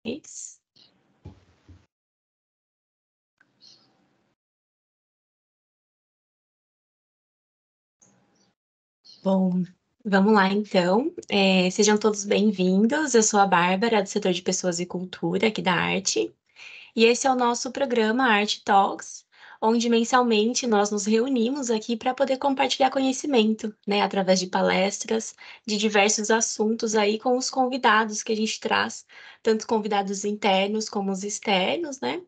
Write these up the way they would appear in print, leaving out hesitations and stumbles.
Isso. Bom, vamos lá então. Sejam todos bem-vindos. Eu sou a Bárbara, do setor de Pessoas e Cultura aqui da Arte, e esse é o nosso programa Art Talks, onde mensalmente nós nos reunimos aqui para poder compartilhar conhecimento, né, através de palestras de diversos assuntos aí com os convidados que a gente traz, tanto convidados internos como os externos, né?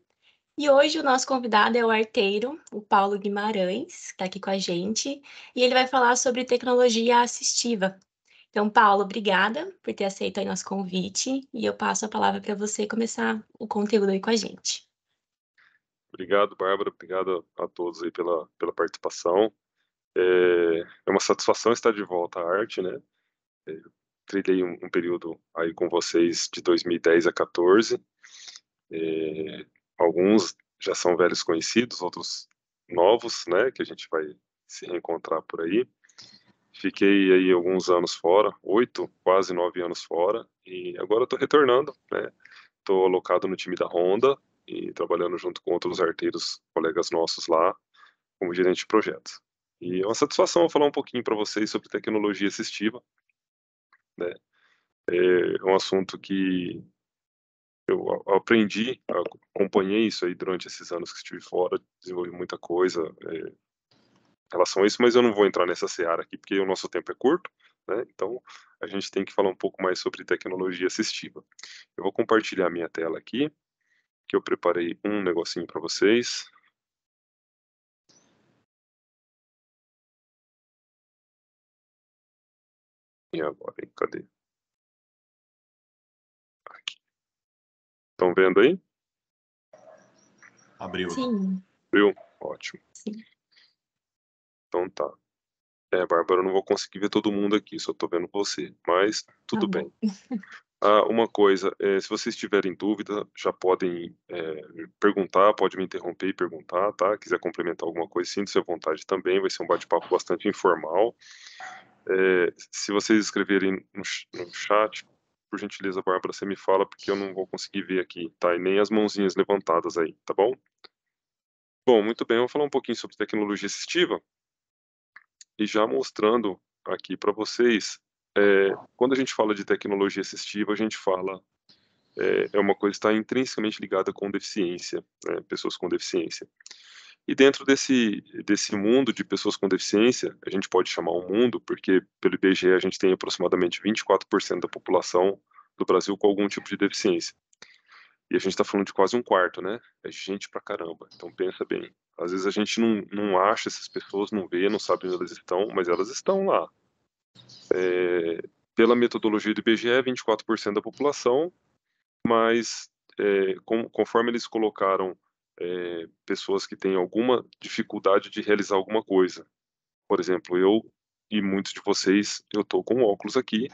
E hoje o nosso convidado é o arteiro, o Paulo Guimarães, que está aqui com a gente, e ele vai falar sobre tecnologia assistiva. Então, Paulo, obrigada por ter aceito aí nosso convite, e eu passo a palavra para você começar o conteúdo aí com a gente. Obrigado, Bárbara. Obrigado a todos aí pela participação. É uma satisfação estar de volta à arte, né? Trilhei um período aí com vocês de 2010 a 14. Alguns já são velhos conhecidos, outros novos, né? Que a gente vai se reencontrar por aí. Fiquei aí alguns anos fora, 8, quase 9 anos fora, e agora estou retornando, né? Estou alocado no time da Honda e trabalhando junto com outros arteiros, colegas nossos lá, como gerente de projetos. E é uma satisfação falar um pouquinho para vocês sobre tecnologia assistiva, né? É um assunto que eu aprendi, acompanhei isso aí durante esses anos que estive fora, desenvolvi muita coisa em relação a isso, mas eu não vou entrar nessa seara aqui, porque o nosso tempo é curto, né? Então a gente tem que falar um pouco mais sobre tecnologia assistiva. Eu vou compartilhar minha tela aqui, que eu preparei um negocinho para vocês. E agora, hein? Cadê? Aqui. Estão vendo aí? Abriu. Sim, Viu? Ótimo. sim. Então tá. Bárbara, eu não vou conseguir ver todo mundo aqui, só tô vendo você, mas Tá tudo bom. bem. Uma coisa, se vocês tiverem dúvida, já podem perguntar, pode me interromper e perguntar, tá? Quiser complementar alguma coisa, sinta-se à vontade também, vai ser um bate-papo bastante informal. Se vocês escreverem no chat, por gentileza, Bárbara, você me fala, porque eu não vou conseguir ver aqui, tá? E nem as mãozinhas levantadas aí, tá bom? Bom, muito bem, eu vou falar um pouquinho sobre tecnologia assistiva e já mostrando aqui para vocês, quando a gente fala de tecnologia assistiva, a gente fala, é uma coisa que está intrinsecamente ligada com deficiência, né, pessoas com deficiência. E dentro desse mundo de pessoas com deficiência, a gente pode chamar um mundo, porque pelo IBGE a gente tem aproximadamente 24% da população do Brasil com algum tipo de deficiência. E a gente está falando de quase um quarto, né? É gente pra caramba. Então pensa bem. Às vezes a gente não acha essas pessoas, não vê, não sabe onde elas estão, mas elas estão lá. Pela metodologia do IBGE, 24% da população, mas conforme eles colocaram pessoas que têm alguma dificuldade de realizar alguma coisa. Por exemplo, eu e muitos de vocês, eu estou com óculos aqui.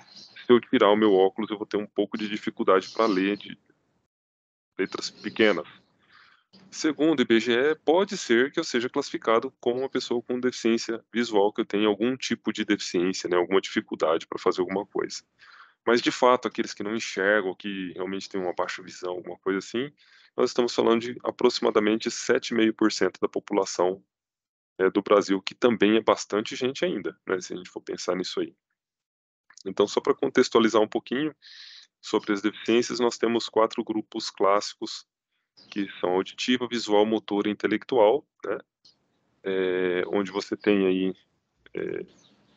Se eu tirar o meu óculos, eu vou ter um pouco de dificuldade para ler de letras pequenas. Segundo o IBGE, pode ser que eu seja classificado como uma pessoa com deficiência visual, que eu tenha algum tipo de deficiência, né, alguma dificuldade para fazer alguma coisa. Mas, de fato, aqueles que não enxergam, que realmente têm uma baixa visão, alguma coisa assim, nós estamos falando de aproximadamente 7,5% da população do Brasil, que também é bastante gente ainda, né, se a gente for pensar nisso aí. Então, só para contextualizar um pouquinho sobre as deficiências, nós temos 4 grupos clássicos, que são auditiva, visual, motora e intelectual, né, onde você tem aí,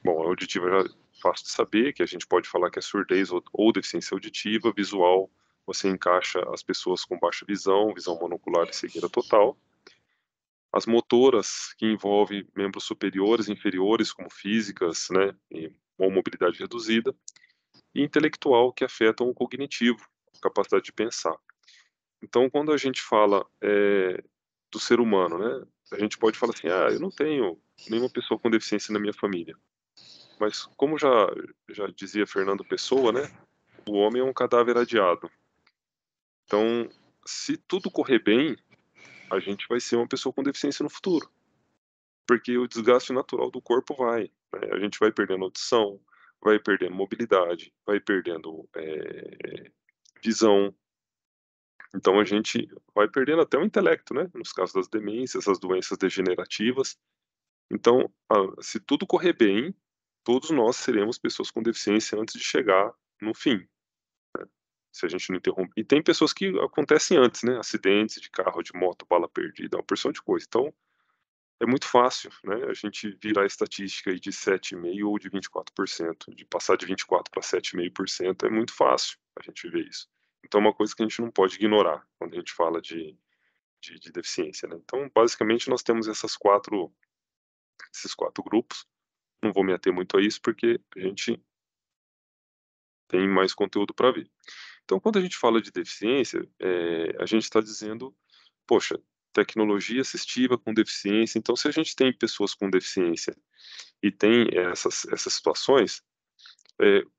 bom, a auditiva já é fácil de saber, que a gente pode falar que é surdez ou deficiência auditiva, visual, você encaixa as pessoas com baixa visão, visão monocular e cegueira total. As motoras, que envolvem membros superiores e inferiores, como físicas, né, ou mobilidade reduzida, e intelectual, que afetam o cognitivo, a capacidade de pensar. Então, quando a gente fala do ser humano, né, a gente pode falar assim, eu não tenho nenhuma pessoa com deficiência na minha família. Mas como já dizia Fernando Pessoa, né, o homem é um cadáver adiado. Então, se tudo correr bem, a gente vai ser uma pessoa com deficiência no futuro, porque o desgaste natural do corpo vai, né, a gente vai perdendo audição, vai perdendo mobilidade, vai perdendo visão, Então a gente vai perdendo até o intelecto, né, nos casos das demências, as doenças degenerativas. Então, se tudo correr bem, todos nós seremos pessoas com deficiência antes de chegar no fim, se a gente não interrompe. E tem pessoas que acontecem antes, né, acidentes de carro, de moto, bala perdida, uma porção de coisa. Então, é muito fácil, né, a gente virar a estatística aí de 7,5 ou de 24%, de passar de 24 para 7,5% é muito fácil a gente ver isso. Então é uma coisa que a gente não pode ignorar quando a gente fala de deficiência, né. Então, basicamente, nós temos esses 4 grupos. Não vou me ater muito a isso, porque a gente tem mais conteúdo para ver. Então, quando a gente fala de deficiência, a gente está dizendo: "Poxa, tecnologia assistiva com deficiência", então se a gente tem pessoas com deficiência e tem essas situações,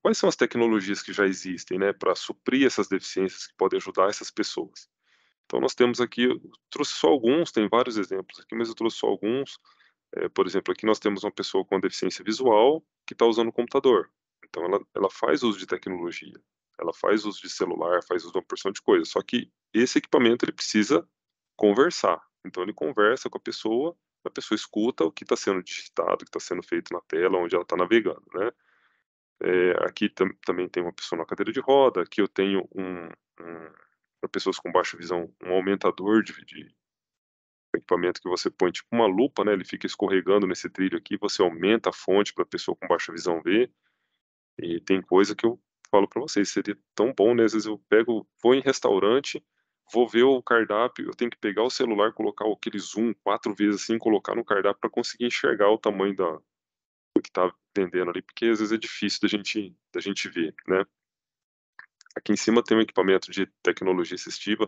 quais são as tecnologias que já existem, né, para suprir essas deficiências que podem ajudar essas pessoas? Então nós temos aqui, eu trouxe só alguns, tem vários exemplos aqui, mas eu trouxe só alguns. Por exemplo, aqui nós temos uma pessoa com deficiência visual que está usando o computador. Então ela faz uso de tecnologia, ela faz uso de celular, faz uso de uma porção de coisas, só que esse equipamento ele precisa conversar. Então ele conversa com a pessoa escuta o que está sendo digitado, o que está sendo feito na tela onde ela está navegando, né. Aqui também tem uma pessoa na cadeira de roda, aqui eu tenho para pessoas com baixa visão, um aumentador de equipamento que você põe tipo uma lupa, né, ele fica escorregando nesse trilho aqui, você aumenta a fonte para a pessoa com baixa visão ver, e tem coisa que eu falo para vocês, seria tão bom, né, às vezes eu vou em restaurante, vou ver o cardápio, eu tenho que pegar o celular, colocar aquele zoom 4 vezes, assim, colocar no cardápio para conseguir enxergar o tamanho do que tá vendendo ali, porque às vezes é difícil da gente ver, né. Aqui em cima tem um equipamento de tecnologia assistiva,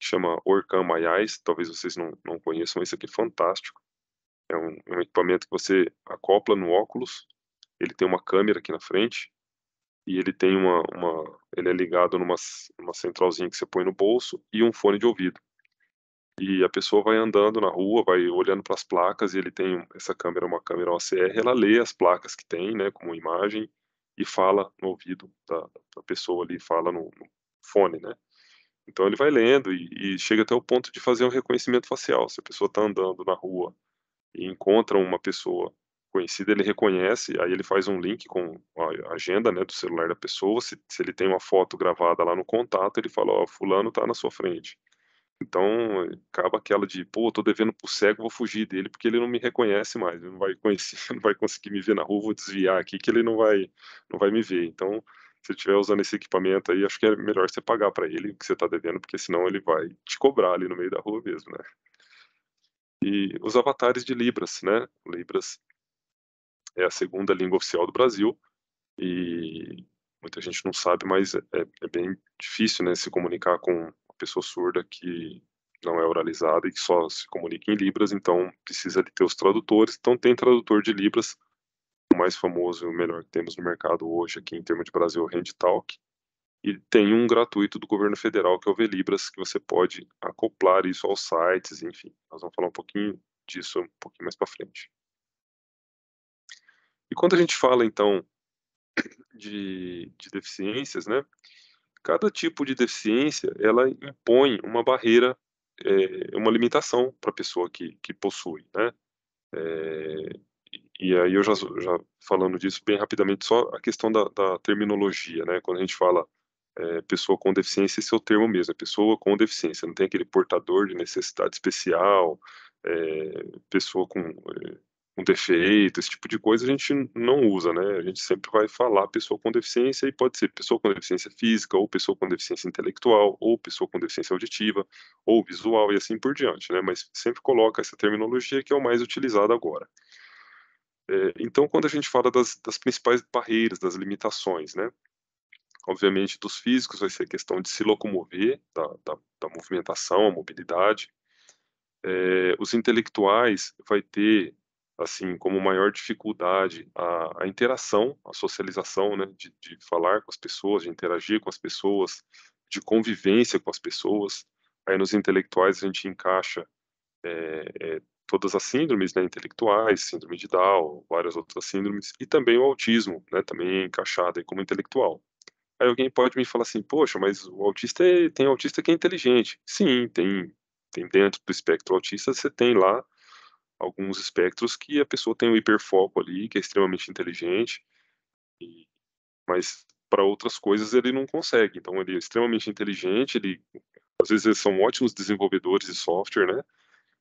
que chama Orcam Mayais, talvez vocês não conheçam, esse aqui é fantástico. É um equipamento que você acopla no óculos, ele tem uma câmera aqui na frente, e ele tem ele é ligado numa centralzinha que você põe no bolso e um fone de ouvido. E a pessoa vai andando na rua, vai olhando para as placas e ele tem essa câmera, uma câmera OCR, ela lê as placas que tem, né, como imagem, e fala no ouvido da pessoa ali, fala no fone, né. Então ele vai lendo e chega até o ponto de fazer um reconhecimento facial. Se a pessoa está andando na rua e encontra uma pessoa conhecida, ele reconhece, aí ele faz um link com a agenda, né, do celular da pessoa, se ele tem uma foto gravada lá no contato, ele fala: "Ó, fulano está na sua frente". Então, acaba aquela de: "Pô, tô devendo para o cego, vou fugir dele, porque ele não me reconhece mais, ele não vai conhecer não vai conseguir me ver na rua, vou desviar aqui que ele não vai me ver". Então, se ele estiver usando esse equipamento aí, acho que é melhor você pagar para ele o que você tá devendo, porque senão ele vai te cobrar ali no meio da rua mesmo, né. E os avatares de Libras, né, Libras é a segunda língua oficial do Brasil, e muita gente não sabe, mas é bem difícil, né, se comunicar com uma pessoa surda que não é oralizada e que só se comunica em libras, então precisa de ter os tradutores. Então tem tradutor de libras, o mais famoso e o melhor que temos no mercado hoje aqui em termos de Brasil é o HandTalk, e tem um gratuito do governo federal que é o Velibras, que você pode acoplar isso aos sites, enfim. Nós vamos falar um pouquinho disso um pouquinho mais para frente. E quando a gente fala então de deficiências, né, cada tipo de deficiência, ela impõe uma barreira, uma limitação para a pessoa que possui, né. Eh, e aí eu já falando disso bem rapidamente, só a questão da terminologia, né, quando a gente fala, pessoa com deficiência, esse é o termo mesmo, é pessoa com deficiência, não tem aquele portador de necessidade especial, pessoa com defeito, esse tipo de coisa a gente não usa, né, a gente sempre vai falar pessoa com deficiência e pode ser pessoa com deficiência física, ou pessoa com deficiência intelectual, ou pessoa com deficiência auditiva, ou visual e assim por diante, né, mas sempre coloca essa terminologia que é o mais utilizado agora. Então quando a gente fala das principais barreiras, das limitações, né, obviamente dos físicos vai ser a questão de se locomover, da movimentação, a mobilidade. Os intelectuais vai ter, assim, como maior dificuldade a interação, a socialização, né, de falar com as pessoas, de interagir com as pessoas, de convivência com as pessoas. Aí nos intelectuais a gente encaixa, todas as síndromes, né, intelectuais, síndrome de Down, várias outras síndromes, e também o autismo, né, também é encaixado aí como intelectual. Aí alguém pode me falar assim: "Poxa, mas o autista tem autista que é inteligente". Sim, tem dentro do espectro autista, você tem lá alguns espectros que a pessoa tem um hiperfoco ali, que é extremamente inteligente, e mas para outras coisas ele não consegue. Então ele é extremamente inteligente, às vezes eles são ótimos desenvolvedores de software, né,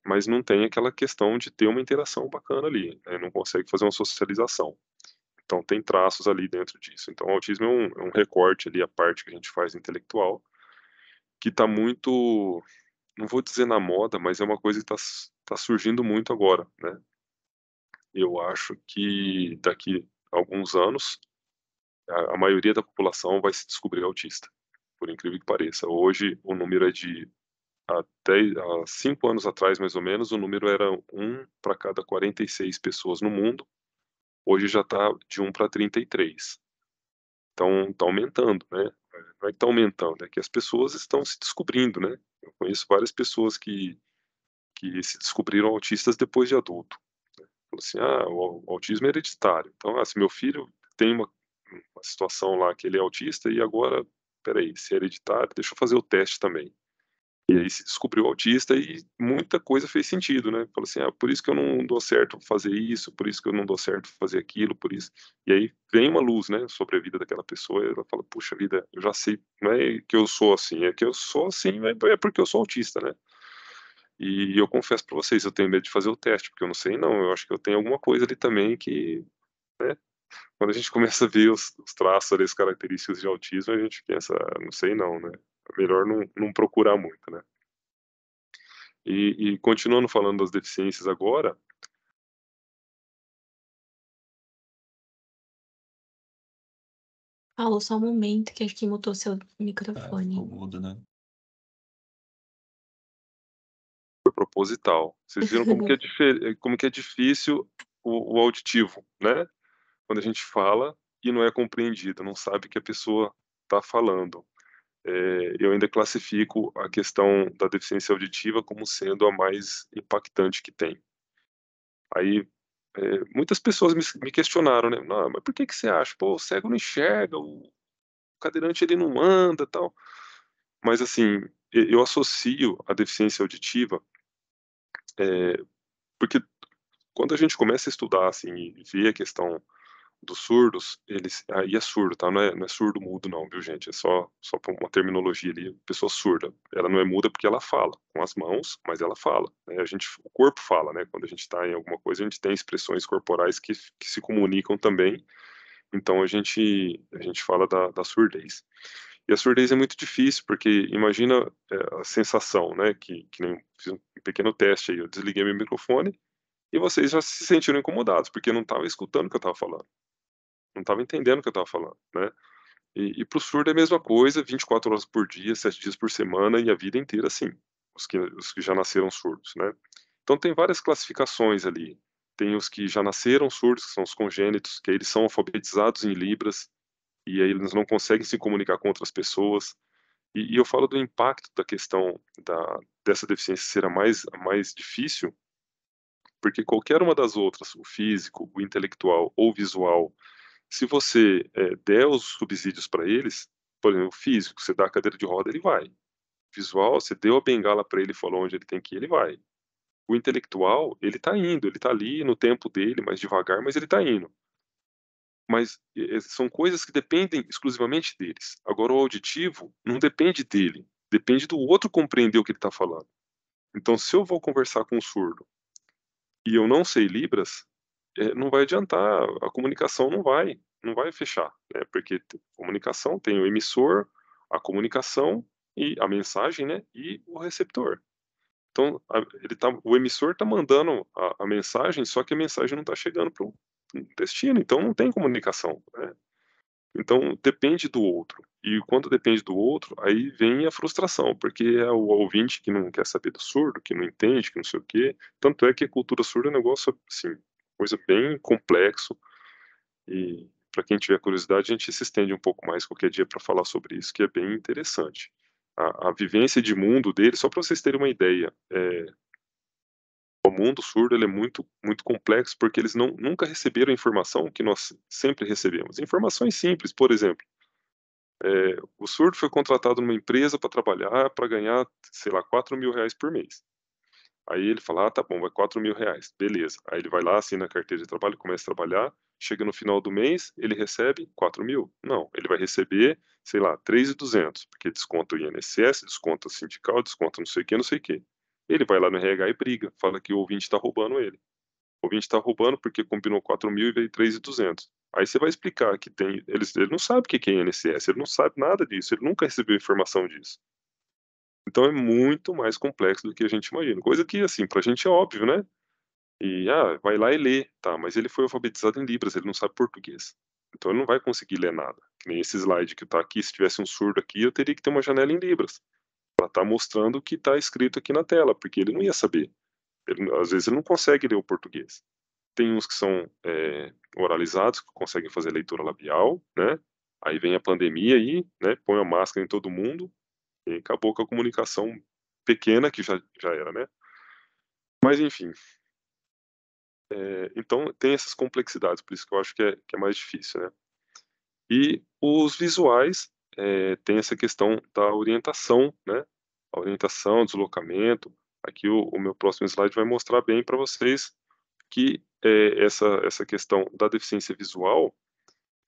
mas não tem aquela questão de ter uma interação bacana ali, né, não consegue fazer uma socialização. Então tem traços ali dentro disso. Então o autismo é um recorte ali, a parte que a gente faz intelectual, que está muito, não vou dizer na moda, mas é uma coisa que está surgindo muito agora, né. Eu acho que daqui a alguns anos, a maioria da população vai se descobrir autista, por incrível que pareça. Hoje o número é de há 5 anos atrás, mais ou menos, o número era um para cada 46 pessoas no mundo, hoje já está de um para 33. Então está aumentando, né. Não é que está aumentando, é que as pessoas estão se descobrindo, né. Eu conheço várias pessoas que se descobriram autistas depois de adulto. Falou assim: "Ah, o autismo é hereditário, então, se meu filho tem uma situação lá que ele é autista e agora, espera aí, se é hereditário, deixa eu fazer o teste também". E aí se descobriu autista e muita coisa fez sentido, né. Falou assim: "Ah, por isso que eu não dou certo fazer isso, por isso que eu não dou certo fazer aquilo, por isso". E aí vem uma luz, né, sobre a vida daquela pessoa e ela fala: "Puxa vida, eu já sei, não é que eu sou assim, é que eu sou assim, é porque eu sou autista, né". E eu confesso pra vocês, eu tenho medo de fazer o teste, porque eu não sei não, eu acho que eu tenho alguma coisa ali também que, né, quando a gente começa a ver os traços ali, as características de autismo, a gente pensa: "Ah, não sei não, né". É melhor não procurar muito, né. E continuando falando das deficiências agora, Paulo, só um momento que acho que mutou seu Ficou microfone. mudo, né. foi proposital. Vocês viram como que é difícil o auditivo, né, quando a gente fala e não é compreendido, não sabe que a pessoa está falando. Eu ainda classifico a questão da deficiência auditiva como sendo a mais impactante que tem. Aí, muitas pessoas me questionaram, né: "Não, mas por que que você acha? Pô, o cego não enxerga, o cadeirante ele não anda, tal". Mas assim, eu associo a deficiência auditiva, eh, porque quando a gente começa a estudar, assim, e ver a questão dos surdos, eles aí é surdo, tá, não é surdo mudo não, viu gente, é só pra uma terminologia ali, pessoa surda, ela não é muda porque ela fala com as mãos, mas ela fala, né, o corpo fala, né, quando a gente tá em alguma coisa, a gente tem expressões corporais que se comunicam também, então a gente fala da surdez. E a surdez é muito difícil, porque imagina, a sensação, né, que nem fiz um pequeno teste aí, eu desliguei meu microfone e vocês já se sentiram incomodados, porque não estava escutando o que eu estava falando, não estava entendendo o que eu estava falando, né. E para o surdo é a mesma coisa, 24 horas por dia, 7 dias por semana e a vida inteira assim, os que já nasceram surdos, né. Então tem várias classificações ali, tem os que já nasceram surdos, que são os congênitos, que aí eles são alfabetizados em libras, e aí eles não conseguem se comunicar com outras pessoas. E eu falo do impacto da questão dessa deficiência ser a mais difícil, porque qualquer uma das outras, o físico, o intelectual ou o visual, se você, der os subsídios para eles, por exemplo, o físico, você dá a cadeira de roda, ele vai. O visual, você deu a bengala para ele e falou onde ele tem que ir, ele vai. O intelectual, ele tá indo, ele tá ali no tempo dele, mais devagar, mas ele tá indo. Mas, são coisas que dependem exclusivamente deles. Agora o auditivo não depende dele, depende do outro compreender o que ele está falando. Então se eu vou conversar com um surdo e eu não sei libras, não vai adiantar, a comunicação não vai fechar, né, porque comunicação tem o emissor, a comunicação e a mensagem, né, e o receptor. Então o emissor está mandando a mensagem, só que a mensagem não está chegando para o destino, então não tem comunicação, né. Então depende do outro. E quando depende do outro, aí vem a frustração, porque é o ouvinte que não quer saber do surdo, que não entende, que não sei o quê. Tanto é que a cultura surda é um negócio, assim, coisa bem complexo, e para quem tiver curiosidade, a gente se estende um pouco mais qualquer dia para falar sobre isso, que é bem interessante. A vivência de mundo deles, só para vocês terem uma ideia, o mundo surdo ele é muito muito complexo, porque eles nunca receberam a informação que nós sempre recebemos. Informações simples, por exemplo, o surdo foi contratado numa empresa para trabalhar, para ganhar, sei lá, R$ 4.000 por mês. Aí ele fala: "Ah, tá bom, vai R$ 4.000", beleza. Aí ele vai lá, assina a carteira de trabalho, começa a trabalhar, chega no final do mês, ele recebe 4.000? Não, ele vai receber, sei lá, 3.200, porque desconta o INSS, desconta o sindical, desconta não sei o quê, não sei o quê. Ele vai lá no RH e briga, fala que o ouvinte está roubando ele. O ouvinte está roubando porque combinou 4.000 e veio 3.200. Aí você vai explicar que tem ele não sabe o que que é INSS, ele não sabe nada disso, ele nunca recebeu informação disso. Então é muito mais complexo do que a gente imagina, coisa que, assim, pra gente é óbvio, né. Vai lá e lê, tá, mas ele foi alfabetizado em libras, ele não sabe português. Então ele não vai conseguir ler nada. Que nem esse slide que tá aqui, se tivesse um surdo aqui, eu teria que ter uma janela em libras, pra estar mostrando o que tá escrito aqui na tela, porque ele não ia saber. Às vezes ele não consegue ler o português. Tem uns que são, oralizados, que conseguem fazer leitura labial, né, aí vem a pandemia aí, né, põe a máscara em todo mundo, e acabou com a comunicação pequena, que já era, né. Mas enfim, então tem essas complexidades, por isso que eu acho que é mais difícil, né. E os visuais, tem essa questão da orientação, né, a orientação, deslocamento. Aqui o meu próximo slide vai mostrar bem para vocês que, essa questão da deficiência visual,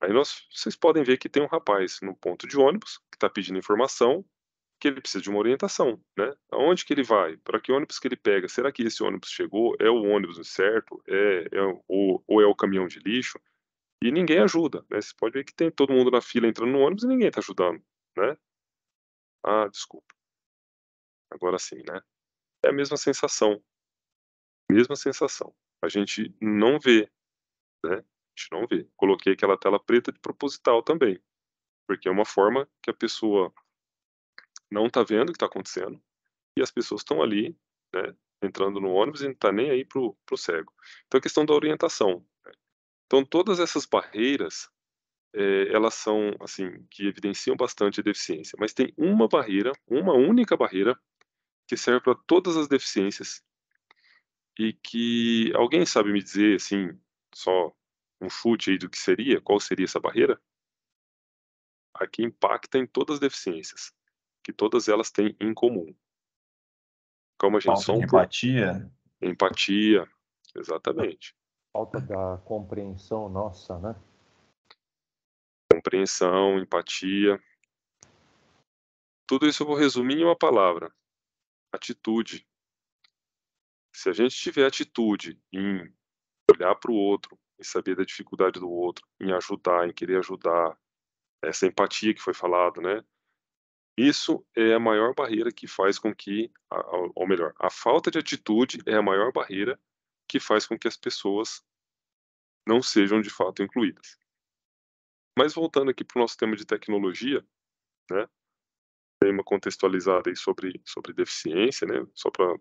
aí vocês podem ver que tem um rapaz no ponto de ônibus, que está pedindo informação, que ele precisa de uma orientação, né. Aonde que ele vai? Para que ônibus que ele pega? Será que esse ônibus chegou? É o ônibus certo? Ou é o caminhão de lixo? E ninguém ajuda, né, você pode ver que tem todo mundo na fila entrando no ônibus e ninguém está ajudando, né. "Ah, desculpa", agora sim, né. É a mesma sensação. A gente não vê, né, a gente não vê. Coloquei aquela tela preta de proposital também, porque é uma forma que a pessoa não está vendo o que está acontecendo, e as pessoas estão ali, né, entrando no ônibus e não está nem aí para o cego. Então a questão da orientação. Então todas essas barreiras, elas são, assim, que evidenciam bastante a deficiência, mas tem uma barreira, uma única barreira, que serve para todas as deficiências e que alguém sabe me dizer, assim, só um chute aí do que seria? Qual seria essa barreira? A que impacta em todas as deficiências, que todas elas têm em comum. Calma gente, Falta só de um por empatia. empatia, exatamente. Falta da compreensão nossa, né? Compreensão, empatia. Tudo isso eu vou resumir em uma palavra: atitude. Se a gente tiver atitude em olhar para o outro, em saber da dificuldade do outro, em ajudar, em querer ajudar, essa empatia que foi falado, né, isso é a maior barreira que faz com que ou melhor, a falta de atitude é a maior barreira que faz com que as pessoas não sejam de fato incluídas. Mas voltando aqui para o nosso tema de tecnologia, né, dei uma contextualizada aí sobre deficiência, né, só para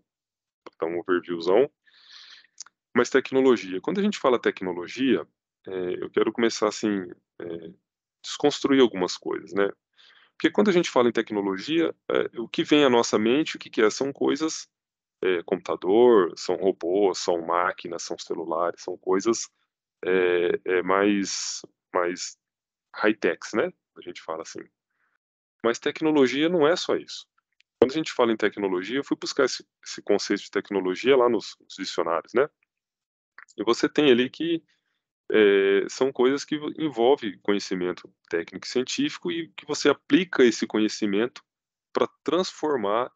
dar um overviewzão. Mas tecnologia, quando a gente fala tecnologia, eu quero começar assim, desconstruir algumas coisas, né. Porque quando a gente fala em tecnologia, o que vem à nossa mente, o que que é? São coisas, computador, são robôs, são máquinas, são celulares, são coisas, mais high-techs, né, a gente fala assim. Mas tecnologia não é só isso. Quando a gente fala em tecnologia, eu fui buscar esse conceito de tecnologia lá nos dicionários, né, e você tem ali que, são coisas que envolve conhecimento técnico e científico e que você aplica esse conhecimento para transformar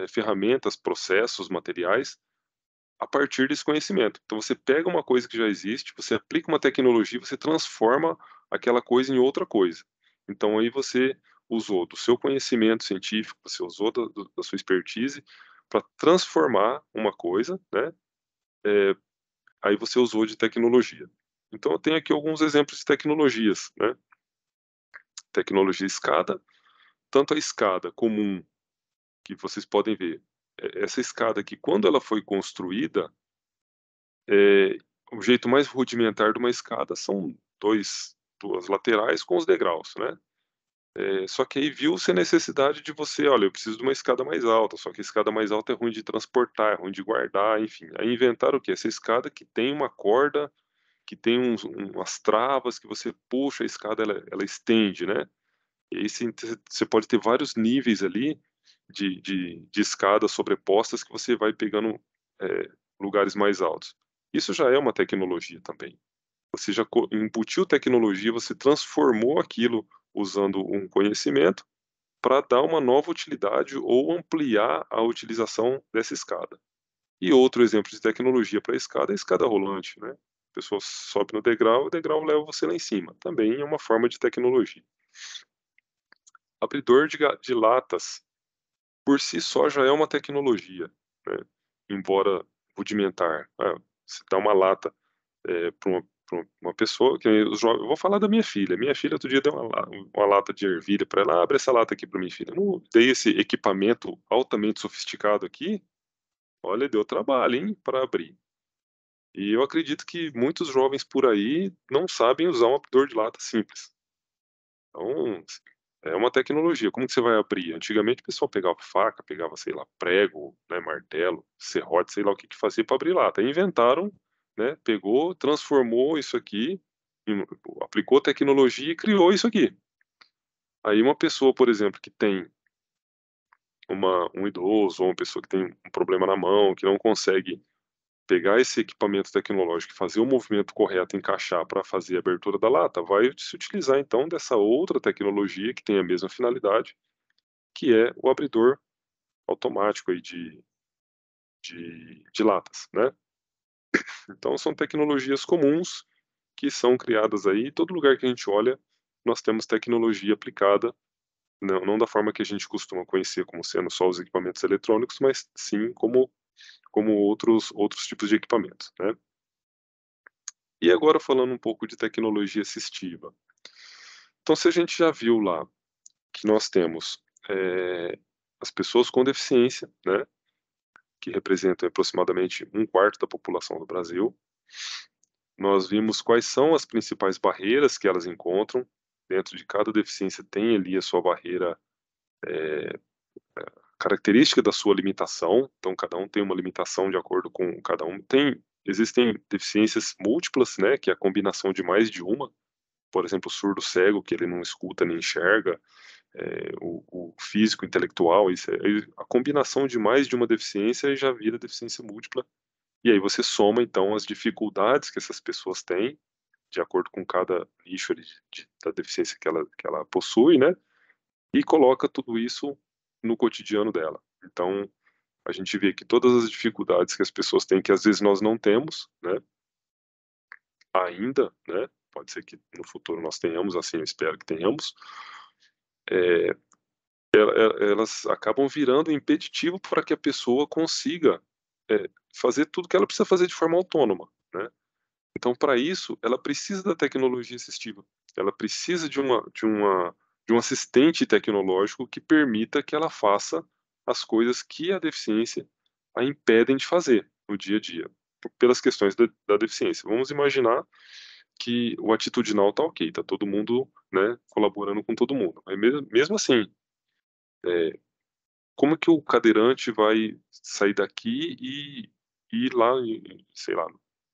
ferramentas, processos, materiais, a partir desse conhecimento. Então você pega uma coisa que já existe, você aplica uma tecnologia, você transforma aquela coisa em outra coisa. Então aí você usou do seu conhecimento científico, você usou da sua expertise para transformar uma coisa, né, aí você usou de tecnologia. Então eu tenho aqui alguns exemplos de tecnologias, né. Tecnologia escada, tanto a escada comum, que vocês podem ver, essa escada aqui, quando ela foi construída, eh, o jeito mais rudimentar de uma escada são 2 laterais com os degraus, né. Só que aí viu-se a necessidade de você: "Olha, eu preciso de uma escada mais alta", só que a escada mais alta é ruim de transportar, é ruim de guardar, enfim. Aí inventaram o quê? Essa escada que tem uma corda, que tem umas travas que você puxa, a escada ela estende, né. E aí você pode ter vários níveis ali de escadas sobrepostas que você vai pegando, lugares mais altos. Isso já é uma tecnologia também. Você já embutiu tecnologia, você transformou aquilo usando um conhecimento para dar uma nova utilidade ou ampliar a utilização dessa escada. E outro exemplo de tecnologia para escada é a escada rolante, né. A pessoa sobe no degrau, o degrau leva você lá em cima, também é uma forma de tecnologia. Abridor de latas, por si só já é uma tecnologia, né, embora rudimentar. Você dá uma lata, pra uma pessoa que nem eu vou falar da minha filha outro dia deu uma lata de ervilha para ela: "Abre essa lata aqui para mim filha". Não dei esse equipamento altamente sofisticado aqui, olha, deu trabalho, hein, para abrir. E eu acredito que muitos jovens por aí não sabem usar um abridor de lata simples. Então, é uma tecnologia, como que você vai abrir? Antigamente o pessoal pegava faca, pegava, sei lá, prego, né, martelo, serrote, sei lá o que que fazia para abrir lata. Aí inventaram, né, pegou, transformou isso aqui, aplicou tecnologia e criou isso aqui. Aí uma pessoa, por exemplo, que tem um idoso ou uma pessoa que tem um problema na mão, que não consegue pegar esse equipamento tecnológico e fazer o movimento correto, encaixar para fazer a abertura da lata, vai se utilizar então dessa outra tecnologia que tem a mesma finalidade, que é o abridor automático aí de latas, né. Então são tecnologias comuns que são criadas aí, todo lugar que a gente olha, nós temos tecnologia aplicada, não da forma que a gente costuma conhecer como sendo só os equipamentos eletrônicos, mas sim como outros tipos de equipamentos, né. E agora falando um pouco de tecnologia assistiva. Então se a gente já viu lá que nós temos, as pessoas com deficiência, né, que representam aproximadamente um quarto da população do Brasil, nós vimos quais são as principais barreiras que elas encontram, dentro de cada deficiência tem ali a sua barreira, característica da sua limitação, então cada um tem uma limitação de acordo com cada um existem deficiências múltiplas, né, que é a combinação de mais de uma, por exemplo, o surdo cego, que ele não escuta nem enxerga, o físico intelectual, isso a combinação de mais de uma deficiência já vira deficiência múltipla, e aí você soma então as dificuldades que essas pessoas têm, de acordo com cada nicho ali da deficiência que ela possui, né, e coloca tudo isso no cotidiano dela. Então, a gente vê que todas as dificuldades que as pessoas têm, que às vezes nós não temos, né, ainda, né, pode ser que no futuro nós tenhamos, assim eu espero que tenhamos, eh elas acabam virando impeditivo para que a pessoa consiga, fazer tudo que ela precisa fazer de forma autônoma, né. Então para isso, ela precisa da tecnologia assistiva, ela precisa de um assistente tecnológico que permita que ela faça as coisas que a deficiência a impedem de fazer no dia a dia, pelas questões da deficiência. Vamos imaginar que o atitudinal tá ok, tá todo mundo, né, colaborando com todo mundo, mas mesmo assim, eh como que o cadeirante vai sair daqui e ir lá sei lá,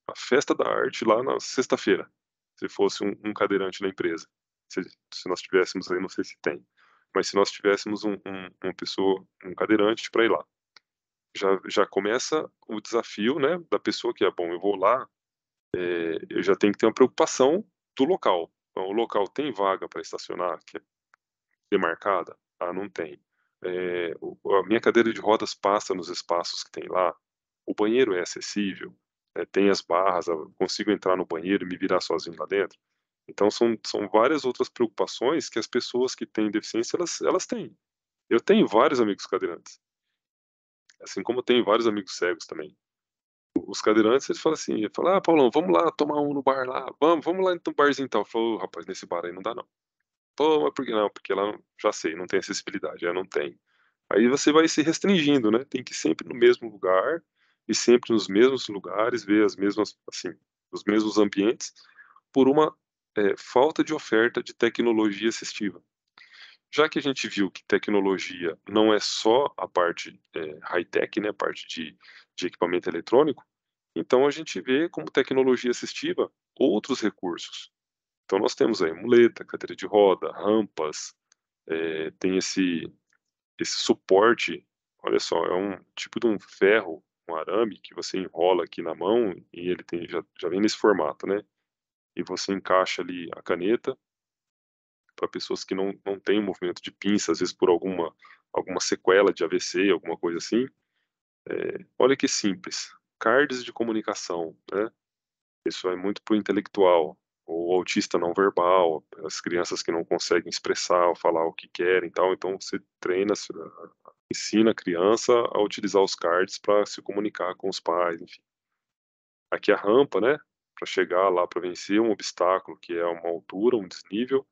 na festa da arte lá na sexta-feira, se fosse um cadeirante na empresa? Se nós tivéssemos aí, não sei se tem, mas se nós tivéssemos uma pessoa, um cadeirante para ir lá, já começa o desafio, né, da pessoa que é: "Bom, eu vou lá, eu já tenho que ter uma preocupação do local. Então o local tem vaga para estacionar que é demarcada? Ah, não tem. A minha cadeira de rodas passa nos espaços que tem lá? O banheiro é acessível? Tem as barras, eu consigo entrar no banheiro e me virar sozinho lá dentro? Então são várias outras preocupações que as pessoas que têm deficiência elas têm. Eu tenho vários amigos cadeirantes, assim como eu tenho vários amigos cegos também. Os cadeirantes eles falam assim, ele fala: "Ah, Paulão, vamos lá tomar um no bar lá, vamos lá no barzinho tal". Eu falo: "Ô rapaz, nesse bar aí não dá não". "Pô, mas por que não?". "Porque lá já sei, não tem acessibilidade". Não tem. Aí você vai se restringindo, né, tem que ir sempre no mesmo lugar, e sempre nos mesmos lugares, ver as mesmas assim, os mesmos ambientes, por uma, falta de oferta de tecnologia assistiva. Já que a gente viu que tecnologia não é só a parte, high-tech, né, a parte de equipamento eletrônico, então a gente vê como tecnologia assistiva outros recursos. Então nós temos aí muleta, cadeira de roda, rampas, tem esse suporte, olha só, é um tipo de um ferro, um arame que você enrola aqui na mão e ele já vem nesse formato, né, e você encaixa ali a caneta para pessoas que não têm movimento de pinça, às vezes por alguma sequela de AVC, alguma coisa assim. Olha que simples, cards de comunicação, né, isso é muito para o intelectual, ou autista não verbal, as crianças que não conseguem expressar ou falar o que querem e tal, então você treina, ensina a criança a utilizar os cards para se comunicar com os pais, enfim. Aqui a rampa, né, para chegar lá, para vencer um obstáculo que é uma altura, um desnível,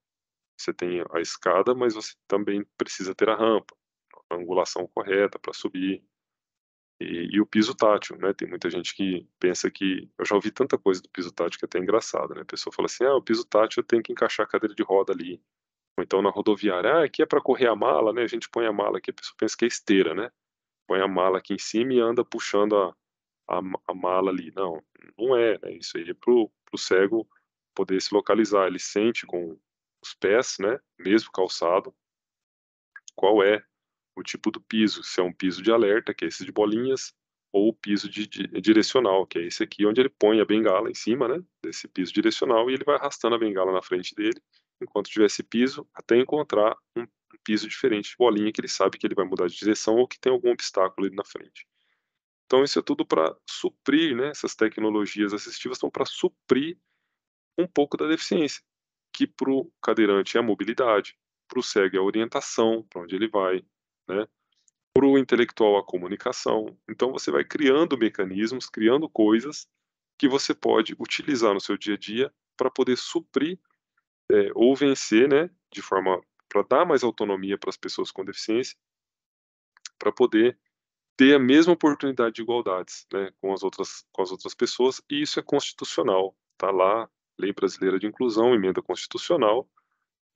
você tem a escada, mas você também precisa ter a rampa, a angulação correta para subir. E o piso tátil, né, tem muita gente que pensa que eu já ouvi tanta coisa do piso tátil que é até engraçado, né, a pessoa fala assim: "Ah, o piso tátil eu tenho que encaixar a cadeira de roda ali", ou então na rodoviária: "Ah, aqui é para correr a mala, né, a gente põe a mala aqui", a pessoa pensa que é esteira, né, põe a mala aqui em cima e anda puxando a mala ali. Não, não é, né, isso aí é para o cego poder se localizar, ele sente com os pés, né, mesmo calçado, qual é o tipo do piso, se é um piso de alerta, que é esse de bolinhas, ou o piso de direcional, que é esse aqui onde ele põe a bengala em cima, né, desse piso direcional e ele vai arrastando a bengala na frente dele, enquanto tiver esse piso, até encontrar um piso diferente de bolinha que ele sabe que ele vai mudar de direção ou que tem algum obstáculo ali na frente. Então isso é tudo para suprir, né, essas tecnologias assistivas estão para suprir um pouco da deficiência, que para o cadeirante é a mobilidade, para o cego é a orientação, para onde ele vai, né, para o intelectual a comunicação. Então você vai criando mecanismos, criando coisas que você pode utilizar no seu dia a dia para poder suprir, ou vencer, né, de forma para dar mais autonomia para as pessoas com deficiência, para poder ter a mesma oportunidade de igualdades, né, com as outras pessoas, e isso é constitucional. Tá lá, Lei Brasileira de Inclusão, emenda constitucional,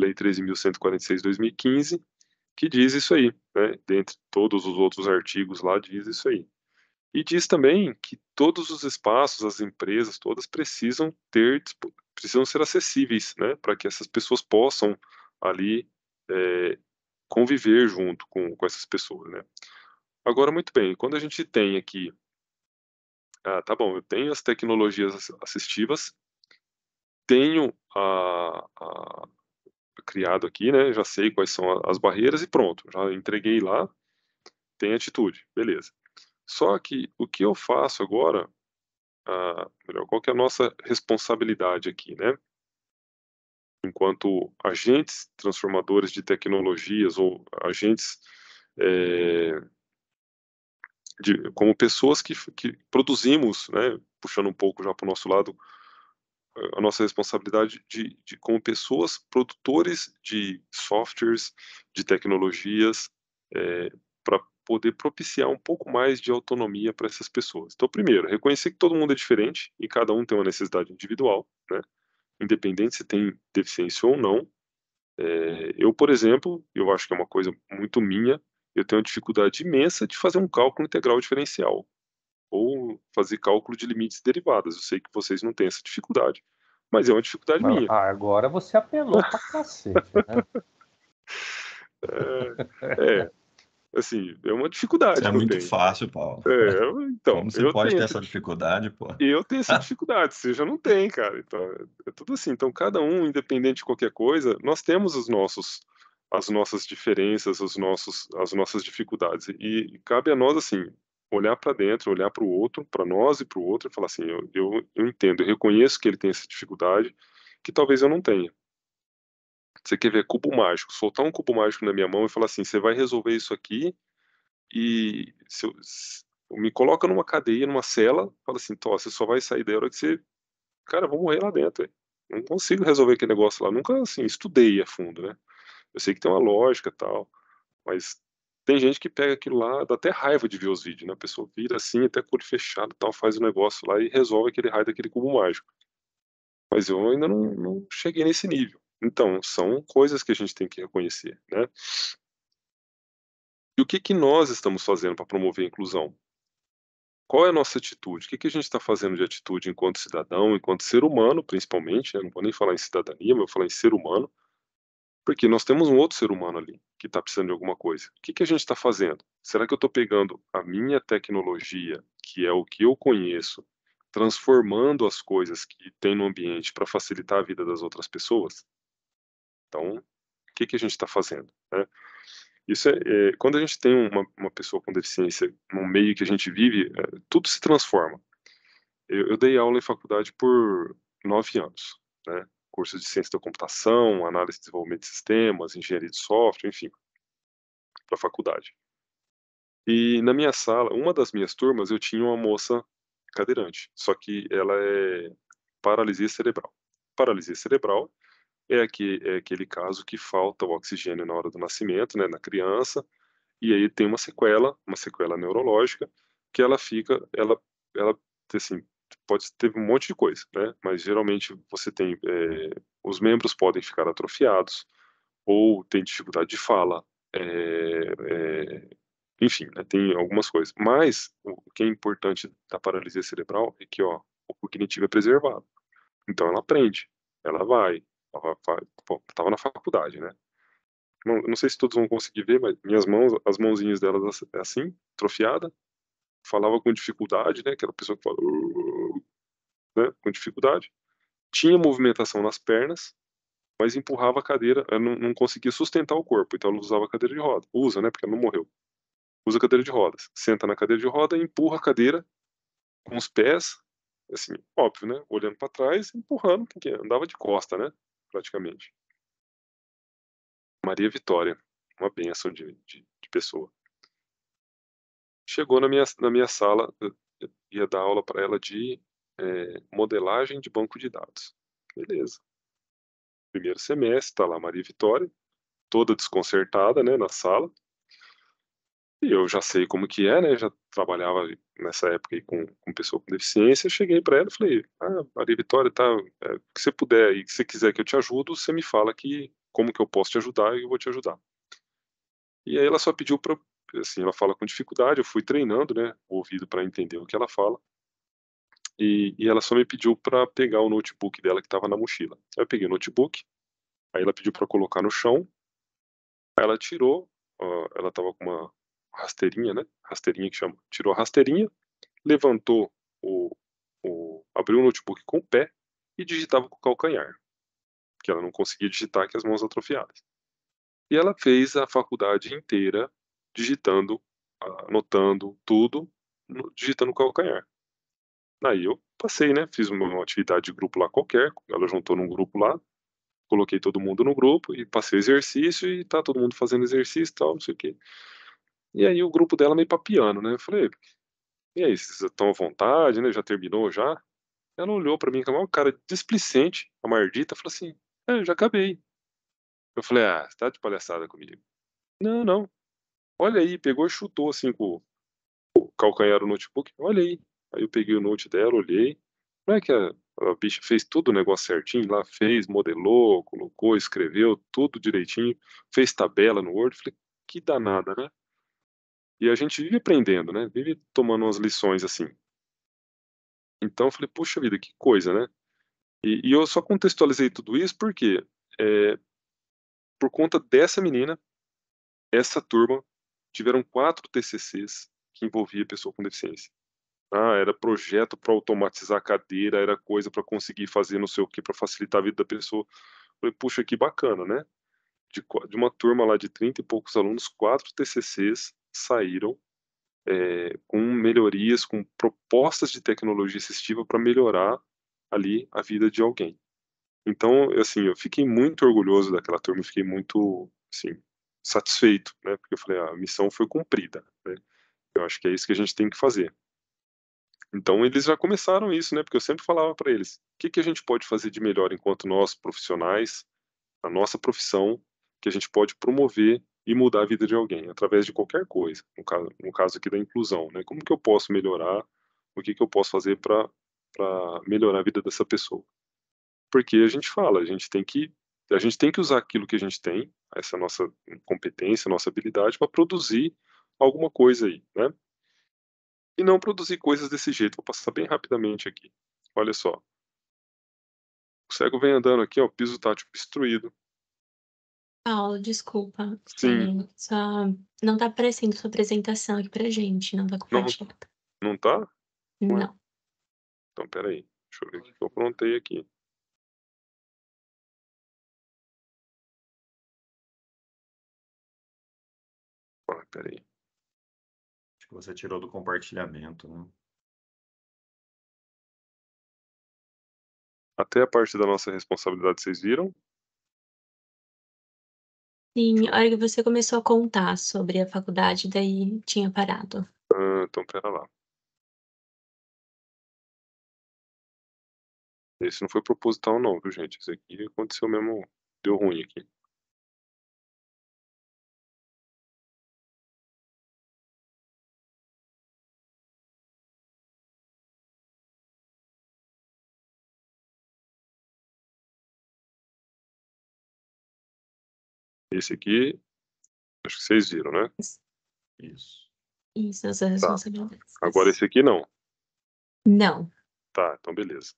Lei 13.146/2015, que diz isso aí, né, dentre todos os outros artigos lá diz isso aí. E diz também que todos os espaços, as empresas todas precisam ser acessíveis, né, para que essas pessoas possam ali, conviver junto com essas pessoas, né. Agora, muito bem, quando a gente tem aqui, tá bom, eu tenho as tecnologias assistivas, tenho criado aqui, né, já sei quais são as barreiras e pronto, já entreguei lá, tem atitude, beleza. Só que o que eu faço agora, melhor, qual que é a nossa responsabilidade aqui, né, enquanto agentes transformadores de tecnologias ou agentes, eh, como pessoas que produzimos, né, puxando um pouco já para o nosso lado, a nossa responsabilidade de como pessoas produtores de softwares, de tecnologias, para poder propiciar um pouco mais de autonomia para essas pessoas. Então, primeiro, reconhecer que todo mundo é diferente e cada um tem uma necessidade individual, né, independente se tem deficiência ou não. Eu, por exemplo, eu acho que é uma coisa muito minha, eu tenho uma dificuldade imensa de fazer um cálculo integral diferencial, ou fazer cálculo de limites derivadas. Eu sei que vocês não têm essa dificuldade, mas é uma dificuldade minha. Agora você apelou pra cacete, né? É, assim, é uma Isso dificuldade é que eu muito tenho. fácil, Paulo. Então, Como você pode ter essa dificuldade, pô? eu tenho essa dificuldade, você já não tem, cara. Então, é tudo assim. Então, cada um, independente de qualquer coisa, nós temos as nossas diferenças, as nossas dificuldades. E cabe a nós, assim, olhar para dentro, olhar para o outro, para nós e para o outro, e falar assim: eu entendo, eu reconheço que ele tem essa dificuldade, que talvez eu não tenha. Você quer ver cubo mágico? Soltar um cubo mágico na minha mão e falar assim: você vai resolver isso aqui e me coloca numa cadeia, numa cela, fala assim: "Tó, você só vai sair da hora que você, cara, eu vou morrer lá dentro, velho. Não consigo resolver aquele negócio lá". Nunca, assim, estudei a fundo, né. Eu sei que tem uma lógica, tal, mas tem gente que pega aquilo lá, dá até raiva de ver os vídeos, né, a pessoa vira assim, até com o olho fechado, tal, faz o negócio lá e resolve aquele raio daquele cubo mágico. Mas eu ainda não cheguei nesse nível. Então, são coisas que a gente tem que reconhecer, né. E o que que nós estamos fazendo para promover a inclusão? Qual é a nossa atitude? O que que a gente está fazendo de atitude enquanto cidadão, enquanto ser humano, principalmente, né, não vou nem falar em cidadania, mas vou falar em ser humano, Porque nós temos um outro ser humano ali, que está precisando de alguma coisa. O que a gente está fazendo? Será que eu estou pegando a minha tecnologia, que é o que eu conheço, transformando as coisas que tem no ambiente para facilitar a vida das outras pessoas? Então, o que a gente está fazendo, né? Isso quando a gente tem uma pessoa com deficiência no meio que a gente vive, tudo se transforma. Eu dei aula em faculdade por 9 anos, né, curso de ciência da computação, análise e desenvolvimento de sistemas, engenharia de software, enfim, para faculdade. E na minha sala, uma das minhas turmas, eu tinha uma moça cadeirante, só que ela é paralisia cerebral. Paralisia cerebral é aquele caso que falta o oxigênio na hora do nascimento, né, na criança, e aí tem uma sequela neurológica, que ela, assim, pode ter um monte de coisa, né, mas geralmente você tem, os membros podem ficar atrofiados, ou tem dificuldade de fala, enfim, né, tem algumas coisas. Mas o que é importante da paralisia cerebral é que, ó, o cognitivo é preservado. Então ela aprende, ela vai, pô, estava na faculdade, né. Não sei se todos vão conseguir ver, mas minhas mãos, as mãozinhas delas é assim, atrofiada, falava com dificuldade, né, aquela pessoa que fala, né, com dificuldade. Tinha movimentação nas pernas, mas empurrava a cadeira, ela não conseguia sustentar o corpo, então ela usava a cadeira de roda. Usa, né, porque ela não morreu. Usa a cadeira de rodas. Senta na cadeira de roda e empurra a cadeira com os pés, assim, óbvio, né, olhando para trás, empurrando, porque andava de costa, né, praticamente. Maria Vitória, uma bênção de pessoa. Chegou na minha sala, eu ia dar aula para ela de, modelagem de banco de dados. Beleza. Primeiro semestre, tá lá a Maria Vitória, toda desconcertada, né, na sala. E eu já sei como que é, né, já trabalhava nessa época aí com pessoa com deficiência, cheguei para ela e falei: "Ah, Maria Vitória, tá, o que você puder e que você quiser que eu te ajudo, você me fala que como que eu posso te ajudar e eu vou te ajudar". E aí ela só pediu pra, assim, ela fala com dificuldade, eu fui treinando, né, o ouvido para entender o que ela fala. E ela só me pediu para pegar o notebook dela que estava na mochila. Aí eu peguei o notebook, aí ela pediu para colocar no chão, aí ela tirou, ela estava com uma rasteirinha, né, rasteirinha que chama. Tirou a rasteirinha, levantou abriu o notebook com o pé e digitava com o calcanhar, que ela não conseguia digitar com as mãos atrofiadas. E ela fez a faculdade inteira digitando, anotando tudo, digitando com o calcanhar. Aí eu passei, né, fiz uma atividade de grupo lá qualquer, ela juntou num grupo lá, coloquei todo mundo no grupo e passei o exercício e tá todo mundo fazendo exercício e tal, não sei o quê. E aí o grupo dela meio papiando, né, eu falei: "E aí, vocês estão à vontade, né, já terminou já?". Ela olhou pra mim com a maior cara displicente, a Mardita, falou assim: "É, eu já acabei". Eu falei: "Ah, você tá de palhaçada comigo". "Não, não, olha aí", pegou e chutou assim com o calcanhar do notebook, "Olha aí". Aí eu peguei o note dela, olhei, não é que a bicha fez tudo o negócio certinho lá, fez, modelou, colocou, escreveu tudo direitinho, fez tabela no Word, falei: "Que danada, né". E a gente vive aprendendo, né, vive tomando umas lições assim. Então eu falei: "Puxa vida, que coisa, né". E eu só contextualizei tudo isso porque, eh, por conta dessa menina, essa turma, tiveram 4 TCCs que envolvia pessoa com deficiência. Ah, era projeto para automatizar a cadeira, era coisa para conseguir fazer não sei o quê, para facilitar a vida da pessoa. Falei: "Puxa, que bacana, né". De uma turma lá de 30 e poucos alunos, 4 TCCs saíram, com melhorias, com propostas de tecnologia assistiva para melhorar ali a vida de alguém. Então, assim, eu fiquei muito orgulhoso daquela turma, eu fiquei muito, assim, satisfeito, né, porque eu falei: "Ah, a missão foi cumprida", né. Eu acho que é isso que a gente tem que fazer. Então eles já começaram isso, né, porque eu sempre falava para eles: "O que que a gente pode fazer de melhor enquanto nós profissionais, a nossa profissão, que a gente pode promover e mudar a vida de alguém, através de qualquer coisa", no caso aqui da inclusão, né, como que eu posso melhorar, o que que eu posso fazer para melhorar a vida dessa pessoa. Porque a gente fala, a gente tem que usar aquilo que a gente tem, essa nossa competência, nossa habilidade, para produzir alguma coisa aí, né. E não produzir coisas desse jeito. Vou passar bem rapidamente aqui. Olha só, o cego vem andando aqui, ó, o piso tá, tipo, destruído. Paulo, desculpa. Sim, Só não tá aparecendo sua apresentação aqui pra gente, não tá não, compartilhando. não tá? Ué, Não. então peraí, deixa eu ver o que eu aprontei aqui. Peraí. Acho que você tirou do compartilhamento, né? Até a parte da nossa responsabilidade vocês viram? Sim, a hora que você começou a contar sobre a faculdade, daí tinha parado. Então pera lá. Esse não foi proposital não, viu gente? Esse aqui aconteceu mesmo, deu ruim aqui. Esse aqui, acho que vocês viram, né? Isso. Isso, as responsabilidades. Agora esse aqui não. Não. Tá, então beleza.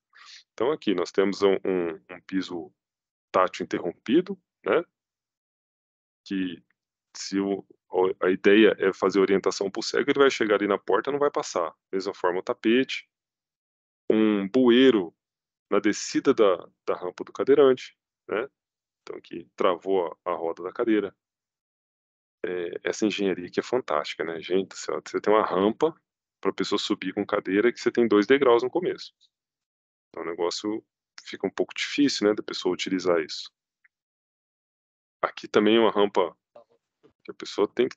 Então aqui nós temos um piso tátil interrompido, né? Que se a ideia é fazer orientação para o cego, ele vai chegar ali na porta e não vai passar. Mesma forma o tapete, um bueiro na descida da rampa do cadeirante, né? Então que travou a roda da cadeira. Essa engenharia aqui é fantástica, né, gente do céu, você tem uma rampa para a pessoa subir com cadeira que você tem 2 degraus no começo. Então o negócio fica um pouco difícil, né, da pessoa utilizar isso. Aqui também é uma rampa que a pessoa tem que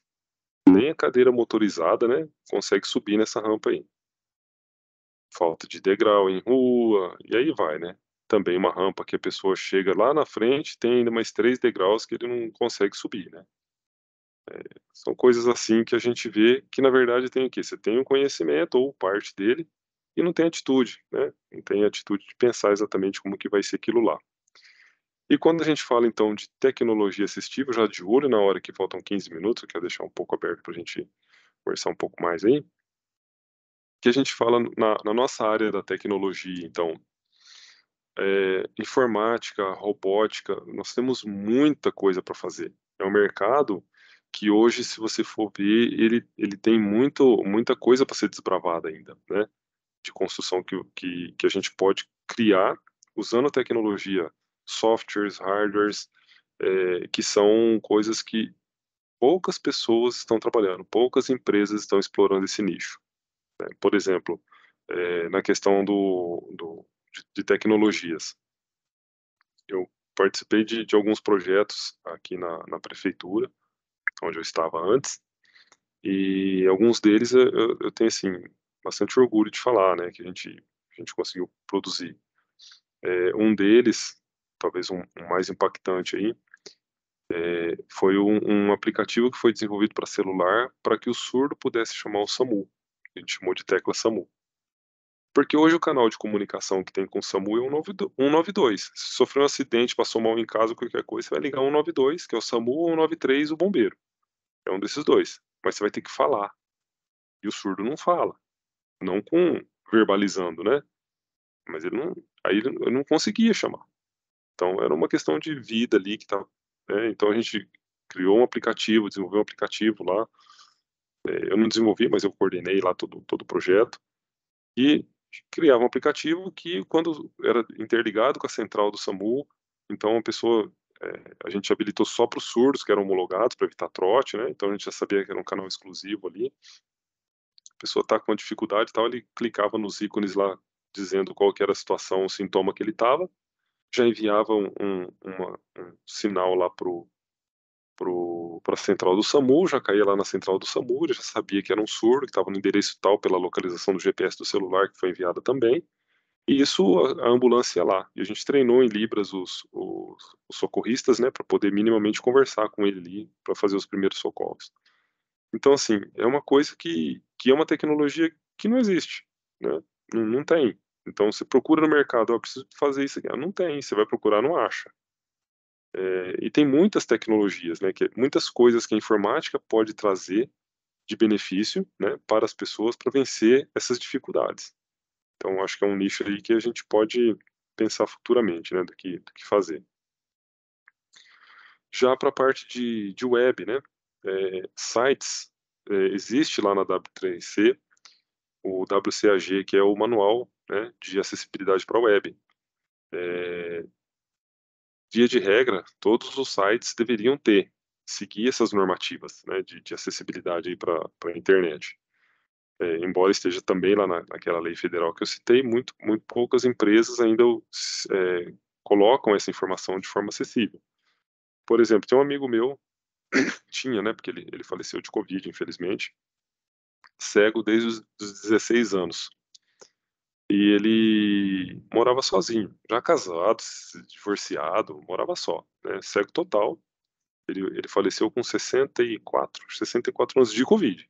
nem a cadeira motorizada, né, consegue subir nessa rampa aí. Falta de degrau em rua, e aí vai, né. Também uma rampa que a pessoa chega lá na frente, tem ainda mais 3 degraus que ele não consegue subir, né. São coisas assim que a gente vê que na verdade tem o quê? Você tem o conhecimento ou parte dele e não tem atitude, né, não tem atitude de pensar exatamente como que vai ser aquilo lá. E quando a gente fala então de tecnologia assistiva, já de olho na hora que faltam 15 minutos, eu quero deixar um pouco aberto para a gente conversar um pouco mais aí, que a gente fala na nossa área da tecnologia então, informática, robótica, nós temos muita coisa para fazer. É um mercado que hoje, se você for ver, ele tem muita coisa para ser desbravada ainda, né, de construção que a gente pode criar usando a tecnologia, softwares, hardwares, que são coisas que poucas pessoas estão trabalhando, poucas empresas estão explorando esse nicho, né. Por exemplo, na questão de tecnologias. Eu participei de alguns projetos aqui na prefeitura, onde eu estava antes, e alguns deles eu tenho, assim, bastante orgulho de falar, né, que a gente conseguiu produzir. Um deles, talvez um mais impactante aí, foi um aplicativo que foi desenvolvido para celular, para que o surdo pudesse chamar o SAMU, a gente chamou de tecla SAMU. Porque hoje o canal de comunicação que tem com o SAMU é o 192. Se sofreu um acidente, passou mal em casa, qualquer coisa, você vai ligar o 192, que é o SAMU, ou o 193, o bombeiro. É um desses 2. Mas você vai ter que falar. E o surdo não fala. Não com verbalizando, né. Mas ele não, aí ele não conseguia chamar. Então era uma questão de vida ali que estava, né, então a gente criou um aplicativo, desenvolveu um aplicativo lá, eu não desenvolvi, mas eu coordenei lá todo o projeto, e criava um aplicativo que quando era interligado com a central do SAMU, então a pessoa, a gente habilitou só para os surdos que eram homologados para evitar trote, né, então a gente já sabia que era um canal exclusivo ali. A pessoa tá com dificuldade e tal, ele clicava nos ícones lá, dizendo qual que era a situação, o sintoma que ele estava, já enviava um sinal lá para a central do SAMU, já caía lá na central do SAMU, ele já sabia que era um surdo, que estava no endereço tal, pela localização do GPS do celular que foi enviada também, e isso a ambulância ia lá. E a gente treinou em libras os socorristas, né, para poder minimamente conversar com ele ali, para fazer os primeiros socorros. Então, assim, é uma coisa que é uma tecnologia que não existe, né, não tem. Então você procura no mercado: "Ó, preciso fazer isso aqui", não tem, você vai procurar, não acha. E tem muitas tecnologias, né, muitas coisas que a informática pode trazer de benefício, né, para as pessoas para vencer essas dificuldades. Então acho que é um nicho aí que a gente pode pensar futuramente, né, do que fazer. Já para a parte de web, né, sites, existe lá na W3C o WCAG, que é o manual, né, de acessibilidade para a web. Via de regra, todos os sites deveriam seguir essas normativas, né, de acessibilidade para a internet. Embora esteja também lá naquela lei federal que eu citei, muito poucas empresas ainda colocam essa informação de forma acessível. Por exemplo, tem um amigo meu, tinha, né, porque ele faleceu de Covid, infelizmente, cego desde os 16 anos. E ele morava sozinho, já casado, divorciado, morava só, né, cego total. Ele faleceu com 64 anos de Covid.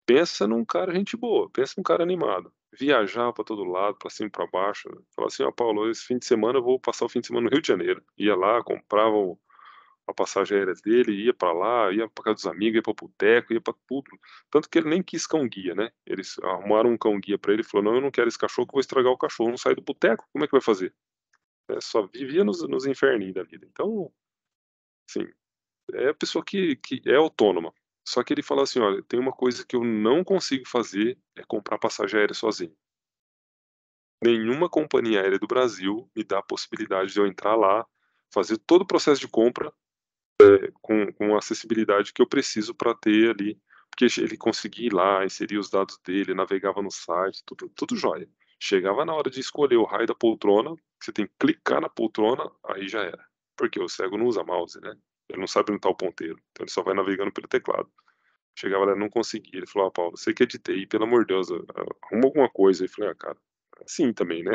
Pensa num cara gente boa, pensa num cara animado. Viajava pra todo lado, pra cima e pra baixo. Falava assim: "Ó, Paulo, esse fim de semana eu vou passar o fim de semana no Rio de Janeiro". Ia lá, comprava a passagem aérea dele, ia pra lá, ia pra casa dos amigos, ia pra boteco, ia pra tudo. Tanto que ele nem quis cão-guia, né. Eles arrumaram um cão-guia pra ele e falou: "Não, eu não quero esse cachorro que eu vou estragar o cachorro, não sai do boteco, como é que vai fazer?". Só vivia nos inferninhos da vida. Então, assim, é a pessoa que é autônoma. Só que ele fala assim: "Olha, tem uma coisa que eu não consigo fazer, é comprar passagem aérea sozinho. Nenhuma companhia aérea do Brasil me dá a possibilidade de eu entrar lá, fazer todo o processo de compra, com a acessibilidade que eu preciso para ter ali", porque ele conseguia ir lá, inserir os dados dele, navegava no site, tudo jóia. Chegava na hora de escolher o raio da poltrona, que você tem que clicar na poltrona, aí já era. Porque o cego não usa mouse, né, ele não sabe onde está o ponteiro, então ele só vai navegando pelo teclado. Chegava lá, não conseguia, ele falou: "Ah, Paulo, você que é de TI, pelo amor de Deus, arruma alguma coisa". Eu falei: "Ah, cara, assim também, né,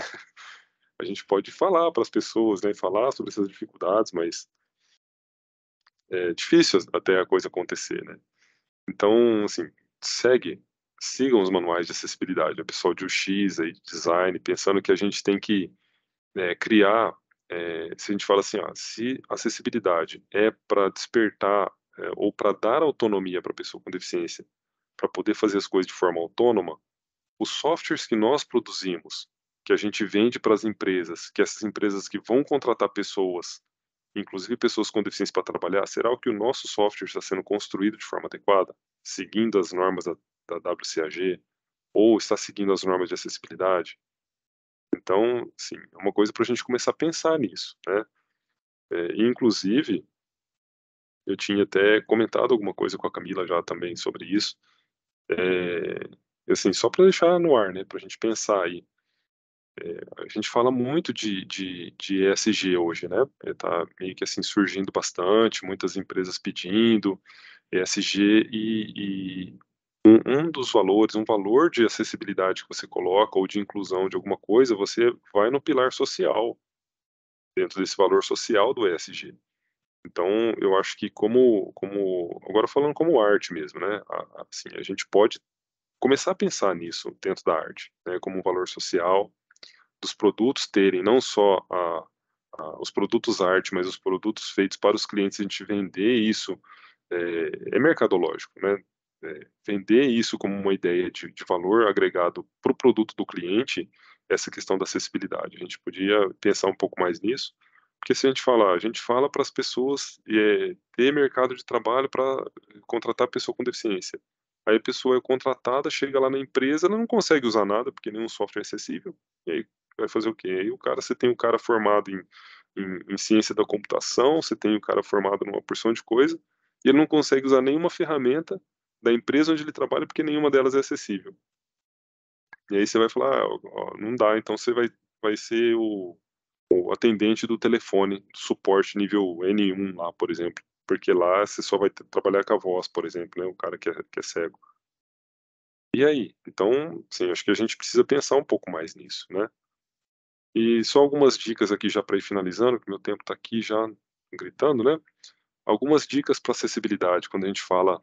a gente pode falar para as pessoas, né, falar sobre essas dificuldades, mas é difícil até a coisa acontecer, né". Então, assim, sigam os manuais de acessibilidade, o pessoal de UX aí, de design, pensando que a gente tem que, criar, se a gente fala assim: se acessibilidade é para despertar, ou para dar autonomia para a pessoa com deficiência, para poder fazer as coisas de forma autônoma, os softwares que nós produzimos, que a gente vende para as empresas, que essas empresas que vão contratar pessoas, inclusive pessoas com deficiência para trabalhar, será que o nosso software está sendo construído de forma adequada, seguindo as normas da WCAG, ou está seguindo as normas de acessibilidade? Então, sim, é uma coisa para a gente começar a pensar nisso, né? Inclusive, eu tinha até comentado alguma coisa com a Camila já também sobre isso, eh, assim, só para deixar no ar, né, para a gente pensar aí. A gente fala muito de ESG hoje, né, tá meio que, assim, surgindo bastante, muitas empresas pedindo ESG e um dos valores, um valor de acessibilidade que você coloca ou de inclusão de alguma coisa, você vai no pilar social, dentro desse valor social do ESG. Então eu acho que como agora falando como arte mesmo, né, assim, a gente pode começar a pensar nisso dentro da arte, né, como um valor social, dos produtos terem não só os produtos arte, mas os produtos feitos para os clientes, a gente vender isso, é mercadológico, né. Vender isso como uma ideia de valor agregado para o produto do cliente, essa questão da acessibilidade. A gente podia pensar um pouco mais nisso, porque se a gente fala para as pessoas, ter mercado de trabalho para contratar pessoa com deficiência. Aí a pessoa é contratada, chega lá na empresa, ela não consegue usar nada, porque nenhum software é acessível, e aí vai fazer o quê? Aí você tem o cara formado em ciência da computação, você tem o cara formado numa porção de coisa, e ele não consegue usar nenhuma ferramenta da empresa onde ele trabalha, porque nenhuma delas é acessível. E aí você vai falar: "Ah, ó, não dá, então você vai ser o atendente do telefone, suporte nível N1 lá, por exemplo, porque lá você só vai trabalhar com a voz, por exemplo, né, o cara que é cego". E aí? Então, sim, acho que a gente precisa pensar um pouco mais nisso, né. E só algumas dicas aqui já para ir finalizando, que meu tempo está aqui já gritando, né. Algumas dicas para acessibilidade, quando a gente fala,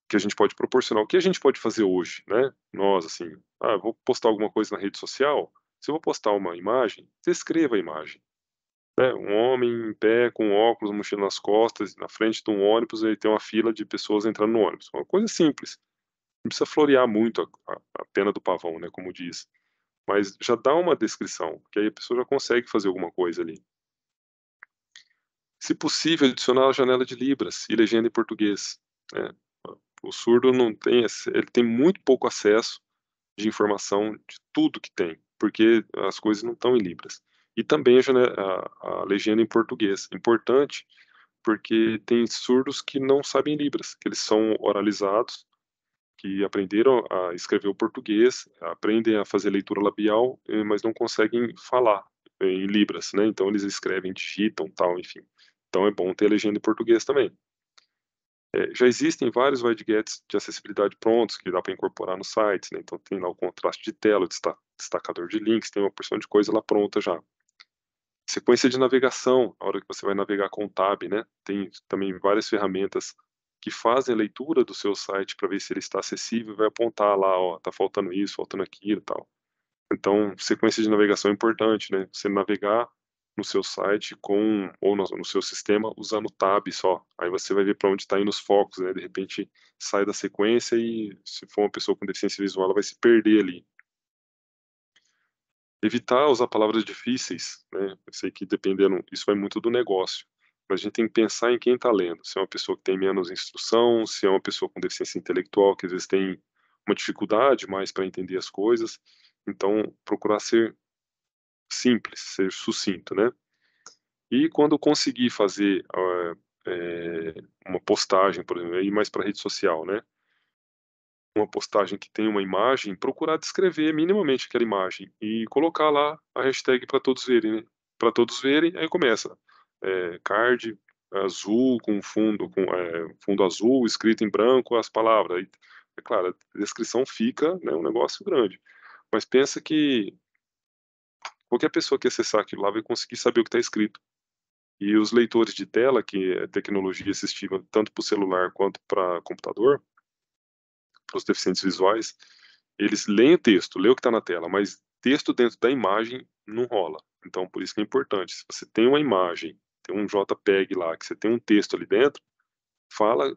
que a gente pode proporcionar. O que a gente pode fazer hoje, né, nós, assim, vou postar alguma coisa na rede social, se eu vou postar uma imagem, descreva a imagem, né, um homem em pé com óculos, mochila nas costas, na frente de um ônibus, e aí tem uma fila de pessoas entrando no ônibus, uma coisa simples, não precisa florear muito a pena do pavão, né, como diz, mas já dá uma descrição, que aí a pessoa já consegue fazer alguma coisa ali. Se possível, adicionar a janela de Libras e legenda em português, né. O surdo não tem ele tem muito pouco acesso de informação de tudo que tem, porque as coisas não estão em Libras. E também a legenda em português. Importante, porque tem surdos que não sabem Libras, que eles são oralizados, que aprenderam a escrever o português, aprendem a fazer leitura labial, mas não conseguem falar em Libras, né, então eles escrevem, digitam, tal, enfim. Então é bom ter legenda em português também. Já existem vários widgets de acessibilidade prontos que dá para incorporar no site, né, então tem lá o contraste de tela, o destacador de links, tem uma porção de coisa lá pronta já. Sequência de navegação, a hora que você vai navegar com o tab, né, tem também várias ferramentas que fazem a leitura do seu site para ver se ele está acessível e vai apontar lá, ó, tá faltando isso, faltando aquilo e tal. Então, sequência de navegação é importante, né, você navegar no seu site ou no seu sistema usando o tab só, aí você vai ver para onde está indo os focos, né, de repente sai da sequência e se for uma pessoa com deficiência visual, ela vai se perder ali. Evitar usar palavras difíceis, né, eu sei que dependendo isso vai muito do negócio, mas a gente tem que pensar em quem está lendo, se é uma pessoa que tem menos instrução, se é uma pessoa com deficiência intelectual, que às vezes tem uma dificuldade mais para entender as coisas, então procurar ser simples, ser sucinto, né. E quando conseguir fazer, uma postagem, por exemplo, ir mais para rede social, né, uma postagem que tem uma imagem, procurar descrever minimamente aquela imagem e colocar lá a hashtag para todos verem, né. Pra todos verem, aí começa, card azul com fundo azul, escrito em branco as palavras, aí, é claro, a descrição fica, né, um negócio grande, mas pensa que qualquer pessoa que acessar aquilo lá vai conseguir saber o que está escrito. E os leitores de tela, que é tecnologia assistiva tanto para o celular quanto para computador, para os deficientes visuais, eles leem o texto, lê o que está na tela, mas texto dentro da imagem não rola. Então, por isso que é importante, se você tem uma imagem, tem um JPEG lá, que você tem um texto ali dentro, fala,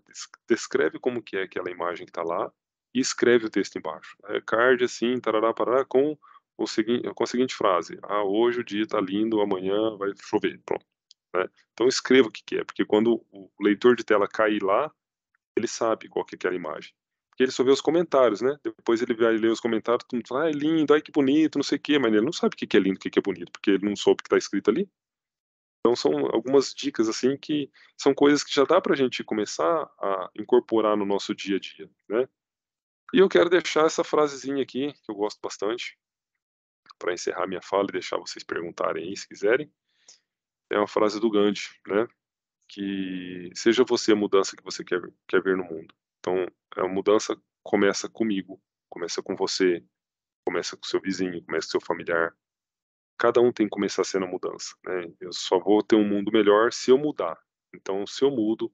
descreve como que é aquela imagem que está lá e escreve o texto embaixo. Card assim, tarará, parará, com a seguinte frase: "Ah, hoje o dia está lindo, amanhã vai chover", pronto, né. Então escreva o que que é, porque quando o leitor de tela cair lá, ele sabe qual que é aquela imagem. Porque ele só vê os comentários, né, depois ele vai ler os comentários, todo mundo fala: "Ai, lindo, ai que bonito, não sei o quê", mas ele não sabe o que que é lindo, o que que é bonito, porque ele não soube o que está escrito ali. Então são algumas dicas, assim, que são coisas que já dá pra gente começar a incorporar no nosso dia a dia, né. E eu quero deixar essa frasezinha aqui, que eu gosto bastante, para encerrar minha fala e deixar vocês perguntarem aí se quiserem. É uma frase do Gandhi, né, que seja você a mudança que você quer ver no mundo. Então, a mudança começa comigo, começa com você, começa com seu vizinho, começa com seu familiar. Cada um tem que começar sendo a mudança, né. Eu só vou ter um mundo melhor se eu mudar. Então, se eu mudo,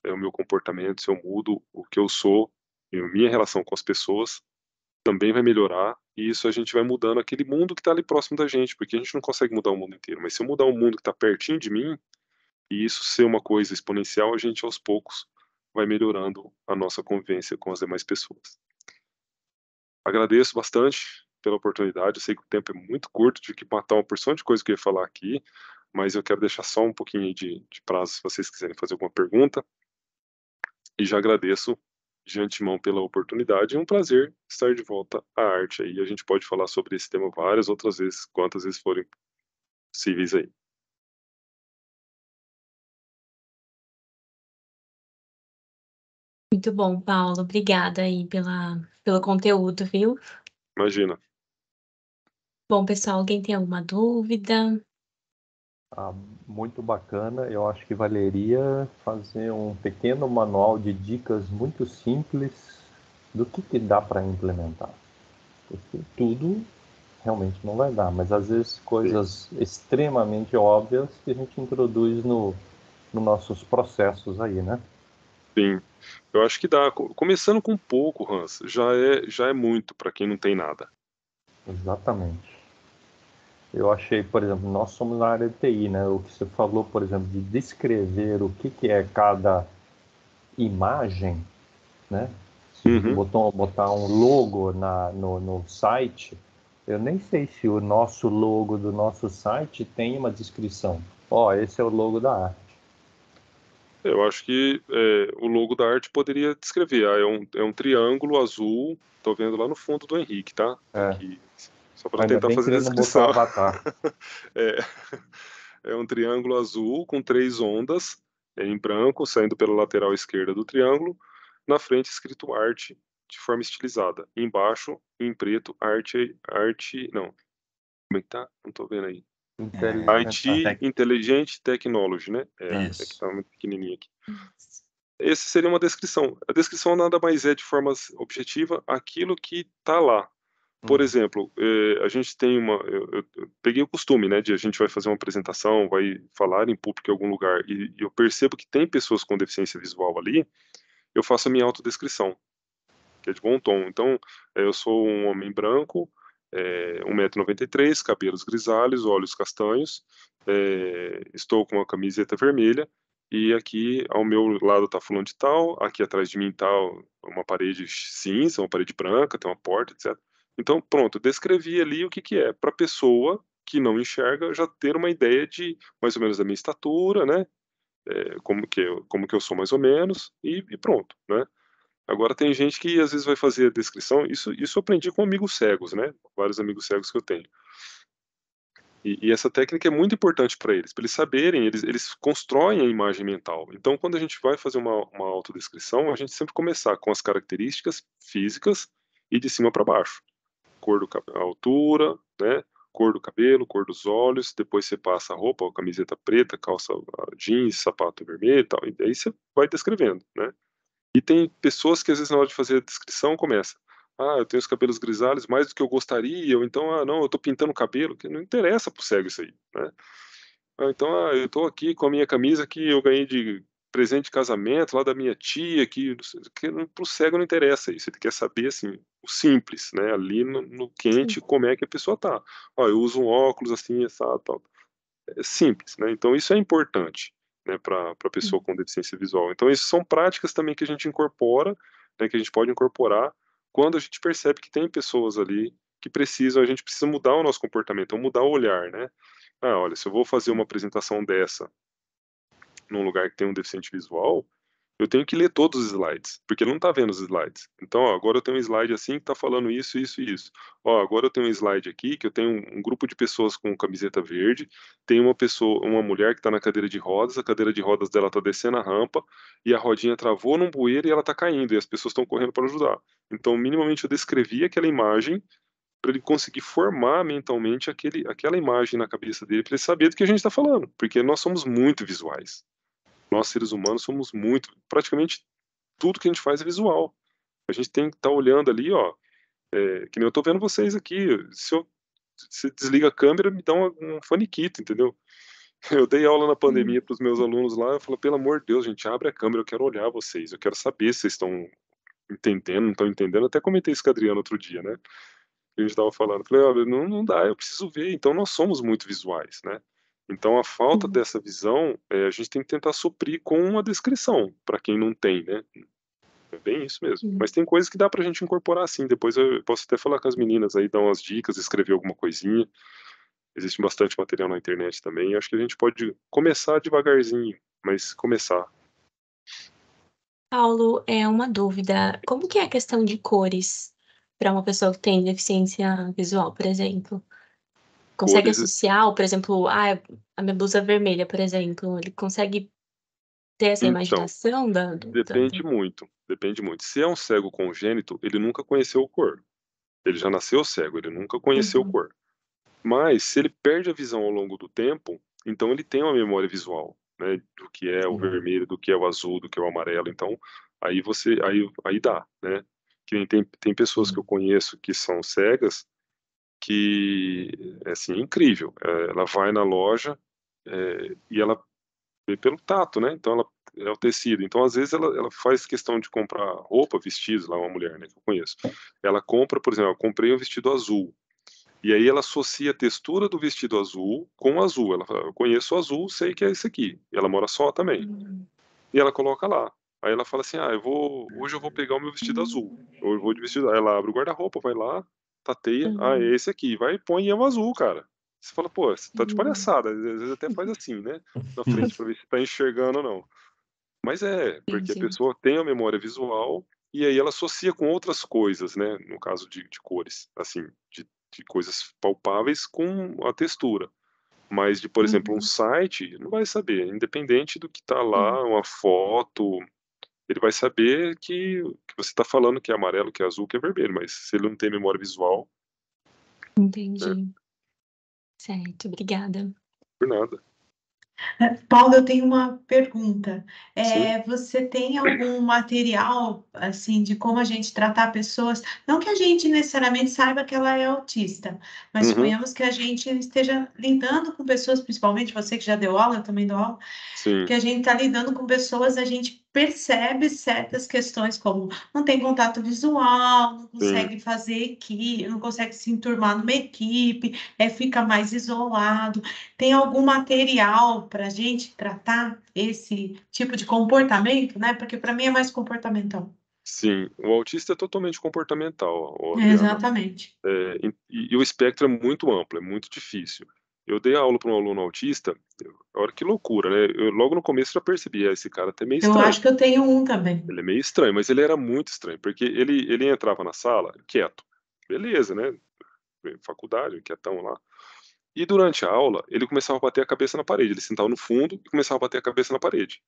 o meu comportamento, se eu mudo o que eu sou, e a minha relação com as pessoas também vai melhorar, e isso a gente vai mudando aquele mundo que está ali próximo da gente, porque a gente não consegue mudar o mundo inteiro, mas se eu mudar o mundo que está pertinho de mim, e isso ser uma coisa exponencial, a gente aos poucos vai melhorando a nossa convivência com as demais pessoas. Agradeço bastante pela oportunidade, eu sei que o tempo é muito curto, tive que matar uma porção de coisa que eu ia falar aqui, mas eu quero deixar só um pouquinho aí de prazo se vocês quiserem fazer alguma pergunta, e já agradeço de antemão pela oportunidade, é um prazer estar de volta à arte aí, a gente pode falar sobre esse tema várias outras vezes, quantas vezes forem possíveis aí. Muito bom, Paulo. Obrigada aí pelo conteúdo, viu. Imagina. Bom, pessoal, alguém tem alguma dúvida? Ah, muito bacana. Eu acho que valeria fazer um pequeno manual de dicas muito simples do que dá para implementar. Porque tudo realmente não vai dar, mas às vezes coisas extremamente óbvias que a gente introduz nos nossos processos aí, né? Sim, eu acho que dá. Começando com pouco, Hans, já é muito para quem não tem nada. Exatamente. Eu achei, por exemplo, nós somos na área de TI, né? O que você falou, por exemplo, de descrever o que é cada imagem, né? Se Uhum. botar um logo no site, eu nem sei se o nosso logo do nosso site tem uma descrição. Ó, esse é o logo da arte. Eu acho que o logo da arte poderia descrever. É um triângulo azul. Tô vendo lá no fundo do Henrique, tá? É, Aqui, só para ainda tentar bem que fazer a ele não botou descrição. avatar. É, é um triângulo azul com 3 ondas em branco saindo pela lateral esquerda do triângulo. Na frente escrito arte de forma estilizada. Embaixo, em preto, arte. Não, como é que tá? Não tô vendo aí. IT Intelligent Technology, né? É que Isso. tá muito pequenininho aqui. Esse seria uma descrição. A descrição nada mais é, de forma objetiva, aquilo que está lá. Por exemplo, a gente tem eu peguei o costume, né, de a gente vai fazer uma apresentação, vai falar em público em algum lugar, e eu percebo que tem pessoas com deficiência visual ali, eu faço a minha autodescrição, que é de bom tom. Então, eu sou um homem branco, 1,93 m, cabelos grisalhos, olhos castanhos, estou com uma camiseta vermelha, e aqui ao meu lado está fulano de tal, aqui atrás de mim está uma parede cinza, uma parede branca, tem uma porta, etc. Então, pronto, eu descrevi ali o que que é, para a pessoa que não enxerga já ter uma ideia de mais ou menos da minha estatura, né? Como que eu sou mais ou menos, e pronto, né? Agora tem gente que às vezes vai fazer a descrição, isso eu aprendi com amigos cegos, né, vários amigos cegos que eu tenho. E essa técnica é muito importante para eles saberem, eles constroem a imagem mental. Então quando a gente vai fazer uma autodescrição, a gente sempre começar com as características físicas e de cima para baixo. Cor do a altura, né, cor do cabelo, cor dos olhos, depois você passa a roupa, a camiseta preta, calça jeans, sapato vermelho e tal, e aí você vai descrevendo, né. E tem pessoas que às vezes na hora de fazer a descrição começa: "Ah, eu tenho os cabelos grisalhos mais do que eu gostaria", ou então: "Ah, não, eu tô pintando o cabelo", que não interessa para o cego isso aí, né. Ou então: "Ah, eu tô aqui com a minha camisa que eu ganhei de presente de casamento lá da minha tia, que não sei", que para o cego não interessa isso, ele quer saber, assim, o simples, né, ali no Sim. quente, como é que a pessoa tá. "Ó, eu uso um óculos assim, assado, tal". É simples, né, então isso é importante, né, pra pessoa Hum. com deficiência visual. Então isso são práticas também que a gente incorpora, né, que a gente pode incorporar quando a gente percebe que tem pessoas ali que precisam, a gente precisa mudar o nosso comportamento, ou mudar o olhar, né. Ah, olha, se eu vou fazer uma apresentação dessa num lugar que tem um deficiente visual, eu tenho que ler todos os slides, porque ele não está vendo os slides. Então, ó, agora eu tenho um slide assim que está falando isso, isso e isso. Ó, agora eu tenho um slide aqui que eu tenho um grupo de pessoas com camiseta verde, tem uma mulher que está na cadeira de rodas, a cadeira de rodas dela está descendo a rampa e a rodinha travou num bueiro e ela está caindo e as pessoas estão correndo para ajudar. Então, minimamente eu descrevi aquela imagem para ele conseguir formar mentalmente aquela imagem na cabeça dele, para ele saber do que a gente está falando, porque nós somos muito visuais. Nós, seres humanos, somos muito, praticamente tudo que a gente faz é visual. A gente tem que estar olhando ali, ó, que nem eu tô vendo vocês aqui, se eu você desliga a câmera, me dá um faniquito, entendeu. Eu dei aula na Hum. pandemia para os meus alunos lá, eu falo: "Pelo amor de Deus, gente, abre a câmera, eu quero olhar vocês, eu quero saber se vocês estão entendendo, não estão entendendo", até comentei isso com a Adriana outro dia, né, que a gente estava falando, falei: "Olha, não dá, eu preciso ver", então nós somos muito visuais, né. Então a falta Sim. dessa visão, a gente tem que tentar suprir com uma descrição, para quem não tem, né. É bem isso mesmo. Mas Sim. tem coisas que dá pra gente incorporar sim, depois eu posso até falar com as meninas aí, dar umas dicas, escrever alguma coisinha. Existe bastante material na internet também, acho que a gente pode começar devagarzinho, mas começar. Paulo, é uma dúvida, como que é a questão de cores para uma pessoa que tem deficiência visual, por exemplo? Consegue Cores, associar, por exemplo, a minha blusa vermelha, por exemplo, ele consegue ter essa então, imaginação da do da depende do muito, depende muito. Se é um cego congênito, ele nunca conheceu cor. Ele já nasceu cego, ele nunca conheceu uhum, cor. Mas se ele perde a visão ao longo do tempo, então ele tem uma memória visual, né, do que é o vermelho, do que é o azul, do que é o amarelo, então aí dá, né. Que nem tem pessoas que eu conheço que são cegas, que é, assim, incrível, ela vai na loja, e ela vê pelo tato, né, então ela é o tecido, então às vezes ela faz questão de comprar roupa, vestidos, lá uma mulher, né, que eu conheço, ela compra, por exemplo: "Eu comprei um vestido azul", e aí ela associa a textura do vestido azul com o azul. Ela fala: "Eu conheço o azul, sei que é esse aqui". E ela mora só também. hum, E ela coloca lá. Aí ela fala assim: "Ah, hoje eu vou pegar o meu vestido azul. Ou eu vou de vestido". Aí ela abre o guarda-roupa, vai lá, tateia: "Ah, é uhum, esse aqui". Vai e põe e é o azul, cara. Você fala: "Pô, você tá de uhum. palhaçada". Às vezes até faz assim, né, na frente pra ver se tá enxergando ou não. Mas é, porque a Entendi. pessoa tem a memória visual e aí ela associa com outras coisas, né, no caso de cores, assim, de coisas palpáveis com a textura. Mas de, por exemplo, um Uhum. site, não vai saber, independente do que tá Sim, lá, uma foto, ele vai saber que você está falando que é amarelo, que é azul, que é vermelho, mas se ele não tem memória visual, né, entendi. Certo, obrigada. por nada. Paulo, eu tenho uma pergunta. Sim. Você tem algum material, assim, de como a gente tratar pessoas? Não que a gente necessariamente saiba que ela é autista, mas Uhum. suponhamos que a gente esteja lidando com pessoas, principalmente você que já deu aula, eu também dou aula, Sim, que a gente está lidando com pessoas, a gente percebe certas questões, como não tem contato visual, não sim. consegue fazer equipe, não consegue se enturmar numa equipe, fica mais isolado. Tem algum material para a gente tratar esse tipo de comportamento, né? Porque para mim é mais comportamental. Sim, o autista é totalmente comportamental, Adriana. Exatamente. E o espectro é muito amplo, é muito difícil. Eu dei aula para um aluno autista, olha que loucura, né? Eu logo no começo já percebi, esse cara até meio Eu estranho. acho que eu tenho um também. Ele é meio estranho, mas ele era muito estranho, porque ele entrava na sala quieto. Beleza, né? Faculdade, quietão lá. E durante a aula, ele começava a bater a cabeça na parede. Ele sentava no fundo e começava a bater a cabeça na parede.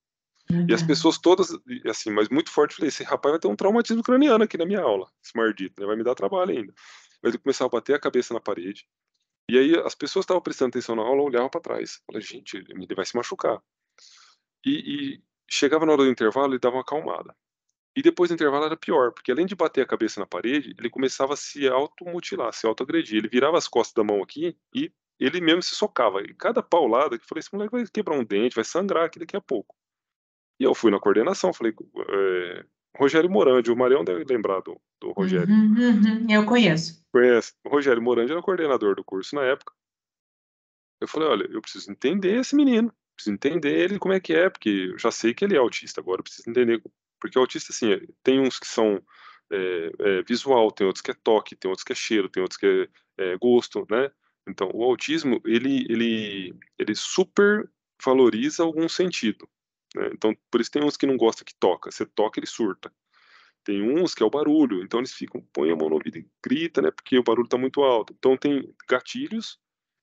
E as pessoas todas, assim, mas muito forte, eu falei, esse rapaz vai ter um traumatismo craniano aqui na minha aula, esse maldito, né? Vai me dar trabalho ainda. Mas ele começava a bater a cabeça na parede. E aí as pessoas estavam prestando atenção na aula, olhavam para trás. Falei, gente, ele vai se machucar. E chegava na hora do intervalo, ele dava uma acalmada. E depois do intervalo era pior, porque além de bater a cabeça na parede, ele começava a se automutilar, se autoagredir. Ele virava as costas da mão aqui e ele mesmo se socava. E cada paulada, que eu falei, esse moleque vai quebrar um dente, vai sangrar aqui daqui a pouco. E eu fui na coordenação, falei, Rogério Morandi, o Marião deve lembrar do Rogério. Eu conheço. Conhece? O Rogério Morandi era coordenador do curso na época. Eu falei, olha, eu preciso entender esse menino, preciso entender ele como é que é, porque eu já sei que ele é autista, agora eu preciso entender. Porque o autista, assim, tem uns que são visual, tem outros que é toque, tem outros que é cheiro, tem outros que é gosto, né? Então, o autismo, ele super valoriza algum sentido, né? Então, por isso tem uns que não gosta que toca. Você toca, ele surta. Tem uns que é o barulho, então eles ficam, põem a mão no ouvido e grita, né? Porque o barulho tá muito alto. Então, tem gatilhos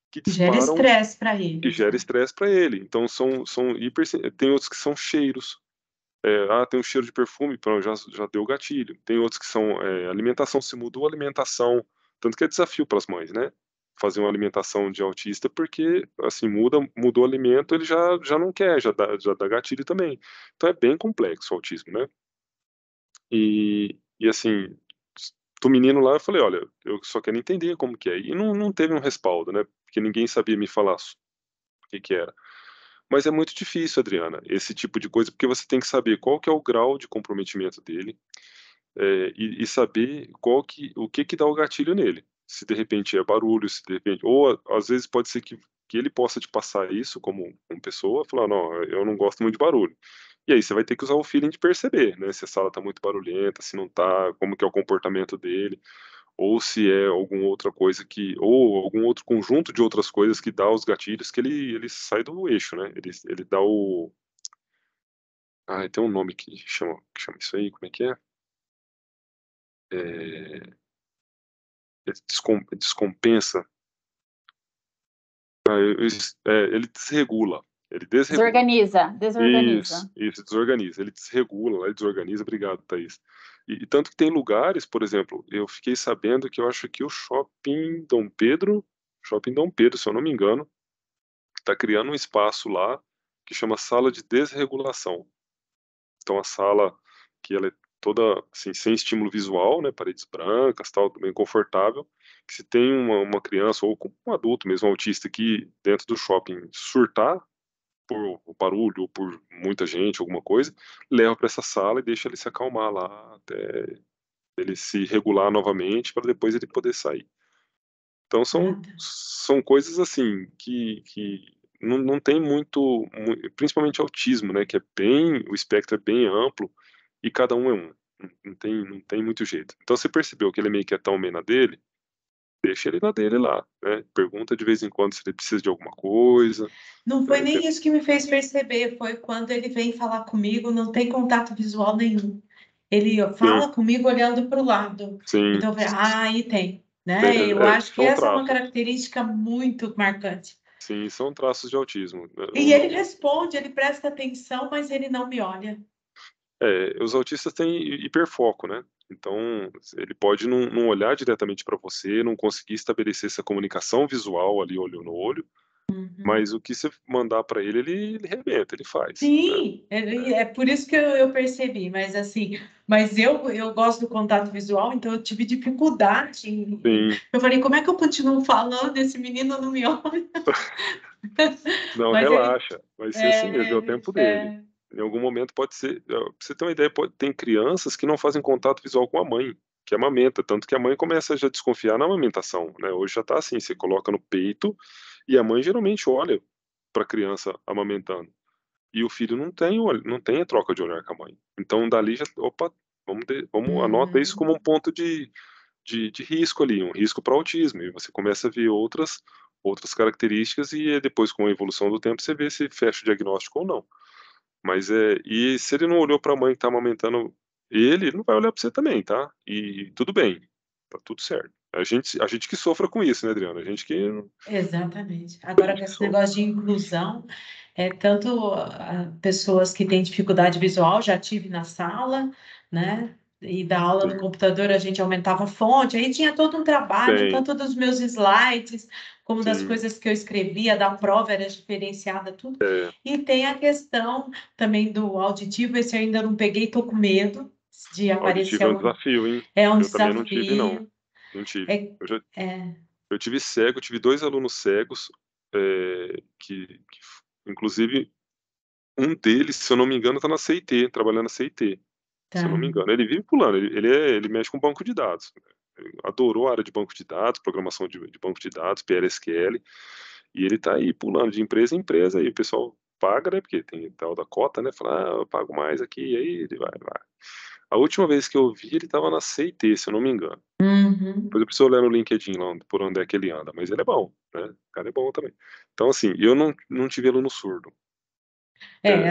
que Gera disparam estresse para que eles, gera né? estresse para ele. Então são hiper, tem outros que são cheiros. Tem um cheiro de perfume, pronto, já deu gatilho. Tem outros que são alimentação, se mudou a alimentação, tanto que é desafio para as mães, né? Fazer uma alimentação de autista, porque assim mudou o alimento, ele já não quer, já dá gatilho também. Então é bem complexo o autismo, né? E assim, do menino lá eu falei, olha, eu só quero entender como que é. E não teve um respaldo, né? Porque ninguém sabia me falar o que que era. Mas é muito difícil, Adriana, esse tipo de coisa, porque você tem que saber qual que é o grau de comprometimento dele, e saber o que que dá o gatilho nele. Se de repente é barulho, se de repente, ou às vezes pode ser que ele possa te passar isso como pessoa, falar, não, eu não gosto muito de barulho. E aí você vai ter que usar o feeling de perceber, né? Se a sala está muito barulhenta, se não está, como que é o comportamento dele, ou se é alguma outra coisa ou algum outro conjunto de outras coisas que dá os gatilhos que ele sai do eixo, né? Ele dá tem um nome que chama isso aí, como é que é? É, ele descompensa. Ele desregula. Ele desregula. Desorganiza, Isso, desorganiza. isso, desorganiza. Ele desregula, ele desorganiza. Obrigado, Thaís. E tanto que tem lugares, por exemplo, eu fiquei sabendo que eu acho que o Shopping Dom Pedro, se eu não me engano, está criando um espaço lá que chama sala de desregulação. Então a sala que ela é toda assim sem estímulo visual, né, paredes brancas, tal, bem confortável. Que se tem uma criança ou um adulto mesmo autista aqui dentro do shopping surtar por barulho ou por muita gente, alguma coisa, leva para essa sala e deixa ele se acalmar lá até ele se regular novamente para depois ele poder sair. Então Ah, são, tá. são coisas assim que não tem principalmente autismo, né? Que é bem, o espectro é bem amplo e cada um é um. Não tem muito jeito. Então você percebeu que ele é meio quietão meio na dele, deixa ele na dele lá, né? Pergunta de vez em quando se ele precisa de alguma coisa. Não foi nem isso que me fez perceber, foi quando ele vem falar comigo, não tem contato visual nenhum. Ele fala comigo olhando para o lado. Sim, Então, eu falei, aí tem, né? Eu acho que são essa é uma traços. característica muito marcante. Sim, são traços de autismo. E ele responde, ele presta atenção, mas ele não me olha. Os autistas têm hiperfoco, né? Então, ele pode não olhar diretamente para você, não conseguir estabelecer essa comunicação visual ali, olho no olho, mas o que você mandar para ele, ele rebenta, ele faz. Né? Sim, é por isso que eu percebi, mas assim, eu gosto do contato visual, então eu tive dificuldade. Sim. Eu falei, como é que eu continuo falando? Esse menino não me olha. Não, Mas relaxa, vai ser assim mesmo, é o tempo dele. Em algum momento pode ser, pra você ter uma ideia, tem crianças que não fazem contato visual com a mãe, que amamenta, tanto que a mãe começa já a desconfiar na amamentação, né? Hoje já tá assim, você coloca no peito e a mãe geralmente olha para a criança amamentando. E o filho não tem a troca de olhar com a mãe. Então dali já, opa, vamos anota isso como um ponto de risco ali, um risco para autismo, e você começa a ver outras características e depois com a evolução do tempo você vê se fecha o diagnóstico ou não. Mas e se ele não olhou para a mãe que está amamentando ele não vai olhar para você também, tá? E tudo bem, tá tudo certo. A gente que sofra com isso, né, Adriana? A gente que Exatamente. Agora, com esse sofre. negócio de inclusão, tanto pessoas que têm dificuldade visual, já tive na sala, né? E da aula no computador a gente aumentava a fonte, aí tinha todo um trabalho, Tem, tanto dos meus slides, como das sim, coisas que eu escrevia, da prova era diferenciada, tudo. é, E tem a questão também do auditivo, esse eu ainda não peguei, estou com medo de auditivo aparecer é um algum. desafio, hein? É um Eu também não tive não, desafio. não tive. É, é, Eu tive cego, tive 2 alunos cegos, inclusive um deles, se eu não me engano, está na CIT, trabalhando na CIT, se eu não tá. me engano. Ele vive pulando, ele mexe com banco de dados. Ele adorou a área de banco de dados, programação de banco de dados, PLSQL, e ele está aí pulando de empresa em empresa, aí o pessoal paga, né, porque tem tal da cota, né, fala, eu pago mais aqui, e aí ele vai. A última vez que eu vi, ele estava na CIT, se eu não me engano. Uhum. Depois eu preciso olhar no LinkedIn lá por onde é que ele anda, mas ele é bom, né? O cara é bom também. Então, assim, eu não tive aluno surdo.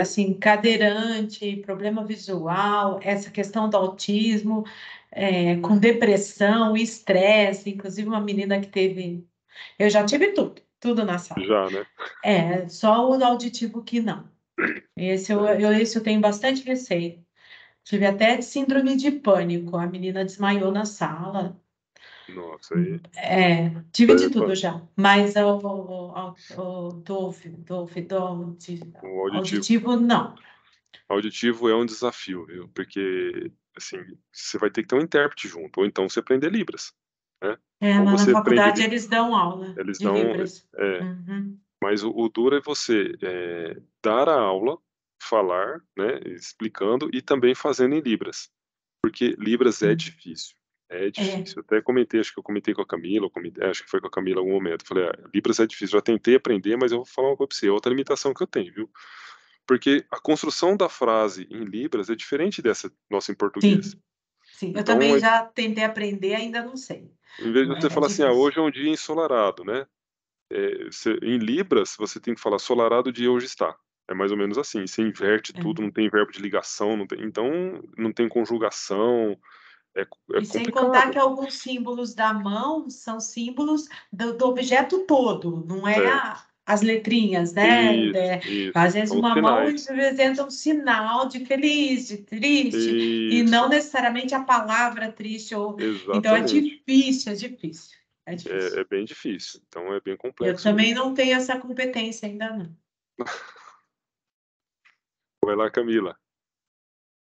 Assim, cadeirante, problema visual, essa questão do autismo, com depressão, estresse, inclusive uma menina que teve. Eu já tive tudo na sala. Já, né? Só o auditivo que não. Esse eu tenho bastante receio. Tive até síndrome de pânico. A menina desmaiou na sala. Nossa, aí. Tive de Opa, tudo já. Mas o auditivo. auditivo, não. Auditivo é um desafio, viu? Porque, assim, você vai ter que ter um intérprete junto, ou então você aprender Libras, né? Ou Lá na você aprende, faculdade eles dão aula eles de dão, Libras. é, Uhum. mas o duro é você dar a aula, falar, né, explicando e também fazendo em Libras, porque Libras é difícil. É É, difícil. Até comentei, acho que eu comentei com a Camila, acho que foi com a Camila em algum momento. Falei, Libras é difícil. Já tentei aprender, mas eu vou falar uma coisa pra você, é outra limitação que eu tenho, viu? Porque a construção da frase em Libras é diferente dessa nossa em português. sim, sim. Eu Então, também já tentei aprender, ainda não sei. em vez de você É falar assim, difícil. hoje é um dia ensolarado, né? Em Libras, você tem que falar solarado o dia hoje está. É mais ou menos assim. Você inverte É. tudo, não tem verbo de ligação, então não tem conjugação. É E sem contar complicado. que alguns símbolos da mão são símbolos do objeto todo, não é É, as letrinhas, né? isso. Às vezes São os uma mão sinais. representa um sinal de feliz, de triste, e não Isso, necessariamente a palavra triste. Então é exatamente. difícil, é difícil. É difícil. É bem difícil. Então é bem Eu complexo também mesmo. não tenho essa competência ainda não. Vai lá, Camila.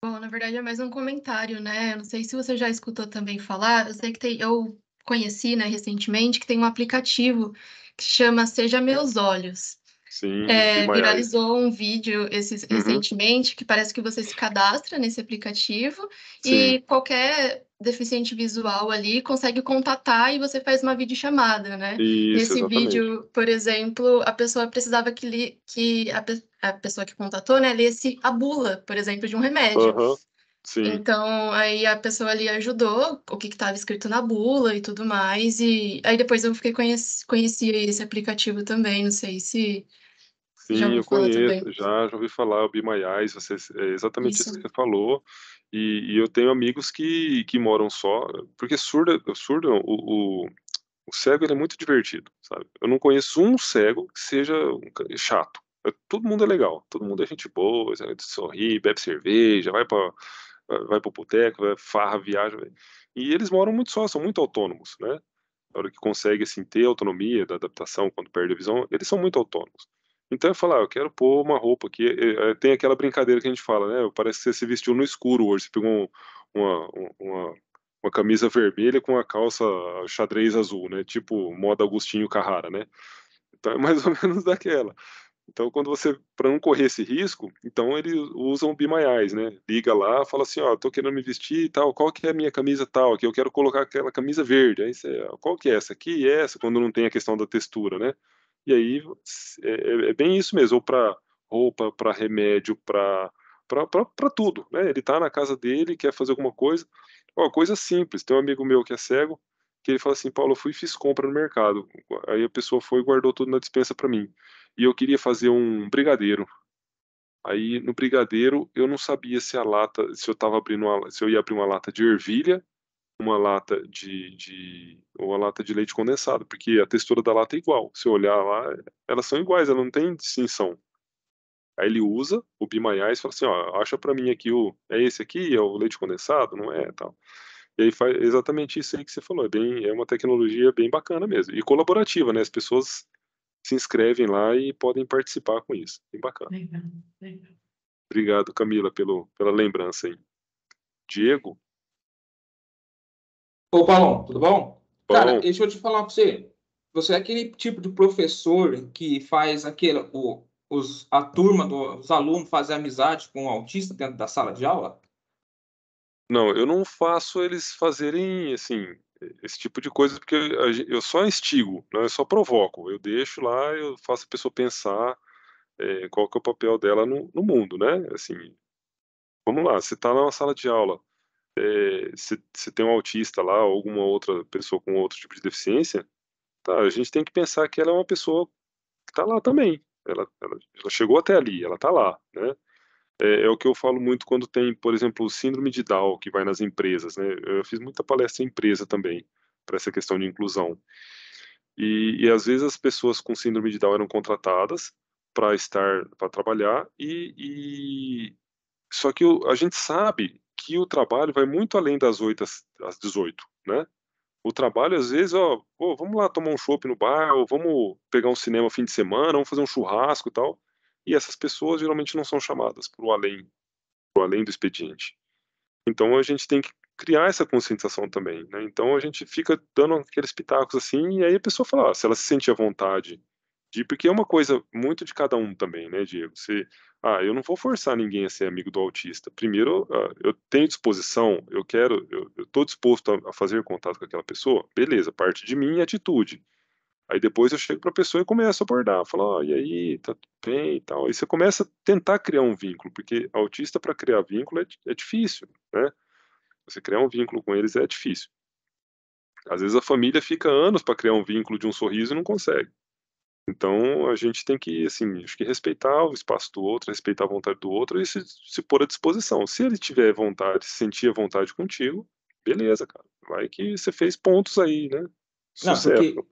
Bom, na verdade é mais um comentário, né? Eu não sei se você já escutou também falar, eu sei que eu conheci, né, recentemente, que tem um aplicativo que chama Seja Meus Olhos. Sim, Be My Eyes. Viralizou um vídeo Uhum, recentemente que parece que você se cadastra nesse aplicativo sim, e qualquer deficiente visual ali consegue contatar e você faz uma videochamada, né? isso, Nesse exatamente. vídeo, por exemplo, a pessoa precisava que a pessoa que contatou, né, lesse a bula, por exemplo, de um remédio. Aham, Sim, Então, aí a pessoa ali ajudou o que estava escrito na bula e tudo mais. E aí depois eu fiquei conheci esse aplicativo também. Não sei se já sim, ouviu eu falar conheço, também. já ouvi falar, o Be My Eyes, é exatamente isso Isso. que você falou, e eu tenho amigos que moram só, porque surdo, o cego ele é muito divertido, sabe? Eu não conheço um cego que seja chato. Todo mundo é legal, todo mundo é gente boa, sabe? Sorri, bebe cerveja, vai pro boteco, farra, viaja. E eles moram muito só, são muito autônomos, né? Na hora que consegue assim, ter autonomia da adaptação quando perde a visão, eles são muito autônomos. Então eu falo, eu quero pôr uma roupa aqui. Tem aquela brincadeira que a gente fala, né? Parece que você se vestiu no escuro hoje. Você pegou uma, uma, uma camisa vermelha com a calça xadrez azul, né? Tipo moda Agostinho Carrara, né? Então é mais ou menos daquela. Então, quando você, para não correr esse risco, então eles usam o Be My Eyes, né? Liga lá, fala assim, ó, tô querendo me vestir e tal, qual que é a minha camisa tal, aqui eu quero colocar aquela camisa verde. Aí você, qual que é essa aqui e essa, quando não tem a questão da textura, né? E aí é bem isso mesmo, ou para roupa, para remédio, para tudo, né? Ele tá na casa dele, quer fazer alguma coisa, ó, coisa simples. Tem um amigo meu que é cego, que ele fala assim, Paulo, eu fui e fiz compra no mercado. Aí a pessoa foi e guardou tudo na despensa para mim. E eu queria fazer um brigadeiro. Aí no brigadeiro eu não sabia se a lata, se eu estava abrindo se eu ia abrir uma lata de ervilha, uma lata ou uma lata de leite condensado, porque a textura da lata é igual. Se eu olhar lá, elas são iguais, ela não tem distinção. Aí ele usa o Be My Eyes e fala assim, ó, acha para mim aqui é esse aqui, é o leite condensado, não é, tal. E aí faz exatamente isso aí que você falou, é uma tecnologia bem bacana mesmo, e colaborativa, né, as pessoas se inscrevem lá e podem participar com isso, bem bacana. Legal, legal. Obrigado, Camila, pela lembrança aí. Diego, Ô, Paulão, tudo bom? Cara, bom, deixa eu te falar pra você. Você é aquele tipo de professor que faz a turma dos alunos fazer amizade com o autista dentro da sala de aula? não, eu não faço eles fazerem, assim, esse tipo de coisa, porque eu só instigo, né, eu só provoco, eu deixo lá, eu faço a pessoa pensar, qual que é o papel dela no mundo, né, assim, vamos lá, você está numa sala de aula, se tem um autista lá, ou alguma outra pessoa com outro tipo de deficiência, tá, a gente tem que pensar que ela é uma pessoa que está lá também, ela chegou até ali, ela está lá, né. É o que eu falo muito quando tem, por exemplo, síndrome de Down, que vai nas empresas, né. Eu fiz muita palestra em empresa também, para essa questão de inclusão. E às vezes as pessoas com síndrome de Down eram contratadas para trabalhar só que a gente sabe que o trabalho vai muito além das 8 às 18, né. O trabalho às vezes, ó, pô, vamos lá tomar um chopp no bar, ou vamos pegar um cinema fim de semana, vamos fazer um churrasco e tal. E essas pessoas geralmente não são chamadas para o além do expediente. Então a gente tem que criar essa conscientização também, né. Então a gente fica dando aqueles pitacos, assim, e aí a pessoa fala, se ela se sentir à vontade de porque é uma coisa muito de cada um também, né, Diego. Eu não vou forçar ninguém a ser amigo do autista. Primeiro, eu tenho disposição, eu tô disposto a fazer contato com aquela pessoa, beleza, parte de mim é atitude. Aí depois eu chego para a pessoa e começo a abordar, falar: "Ó, e aí, tá tudo bem e tal". Aí você começa a tentar criar um vínculo, porque autista para criar vínculo é difícil, né. Você criar um vínculo com eles é difícil. Às vezes a família fica anos para criar um vínculo de um sorriso e não consegue. Então a gente tem que, assim, acho que respeitar o espaço do outro, respeitar a vontade do outro e se pôr à disposição. Se ele tiver vontade, se sentir à vontade contigo, beleza, cara, vai que você fez pontos aí, né, Não, sucesso.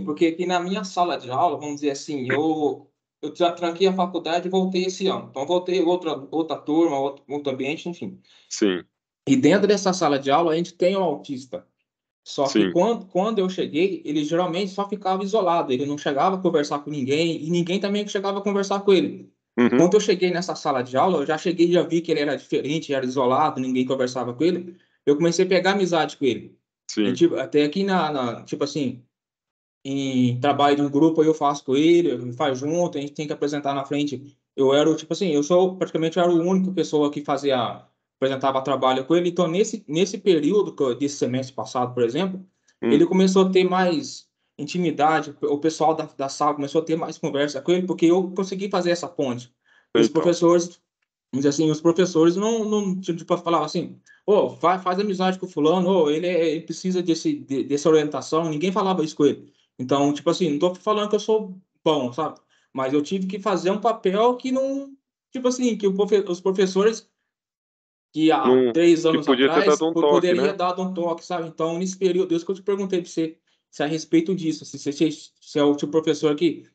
porque aqui na minha sala de aula, vamos dizer assim, eu já tranquei a faculdade e voltei esse ano. Então, voltei outra turma, outro ambiente, enfim. Sim, E dentro dessa sala de aula, a gente tem um autista. Só que sim. quando eu cheguei, ele geralmente só ficava isolado, ele não chegava a conversar com ninguém e ninguém também chegava a conversar com ele. Uhum, Quando eu cheguei nessa sala de aula, eu já cheguei e já vi que ele era diferente, era isolado, ninguém conversava com ele. Eu comecei a pegar amizade com ele. E, sim. tipo, até aqui tipo assim, em trabalho de um grupo eu faço com ele, a gente faz junto, a gente tem que apresentar na frente. Tipo assim, praticamente eu era a única pessoa que apresentava trabalho com ele. Então, nesse período desse semestre passado, por exemplo, ele Hum, começou a ter mais intimidade, o pessoal da sala começou a ter mais conversa com ele, porque eu consegui fazer essa ponte. Os então. professores Mas assim, os professores não tipo, falavam assim, faz amizade com o fulano, ele precisa dessa orientação, ninguém falava isso com ele. Então, tipo assim, não tô falando que eu sou bom, sabe? Mas eu tive que fazer um papel que não, tipo assim, que os professores que há Não, 3 que anos podia ter atrás dado um toque, poderia né? dar um toque, sabe? Então, nesse período, Deus que eu te perguntei para você, se a respeito disso, se é o tipo professor aqui,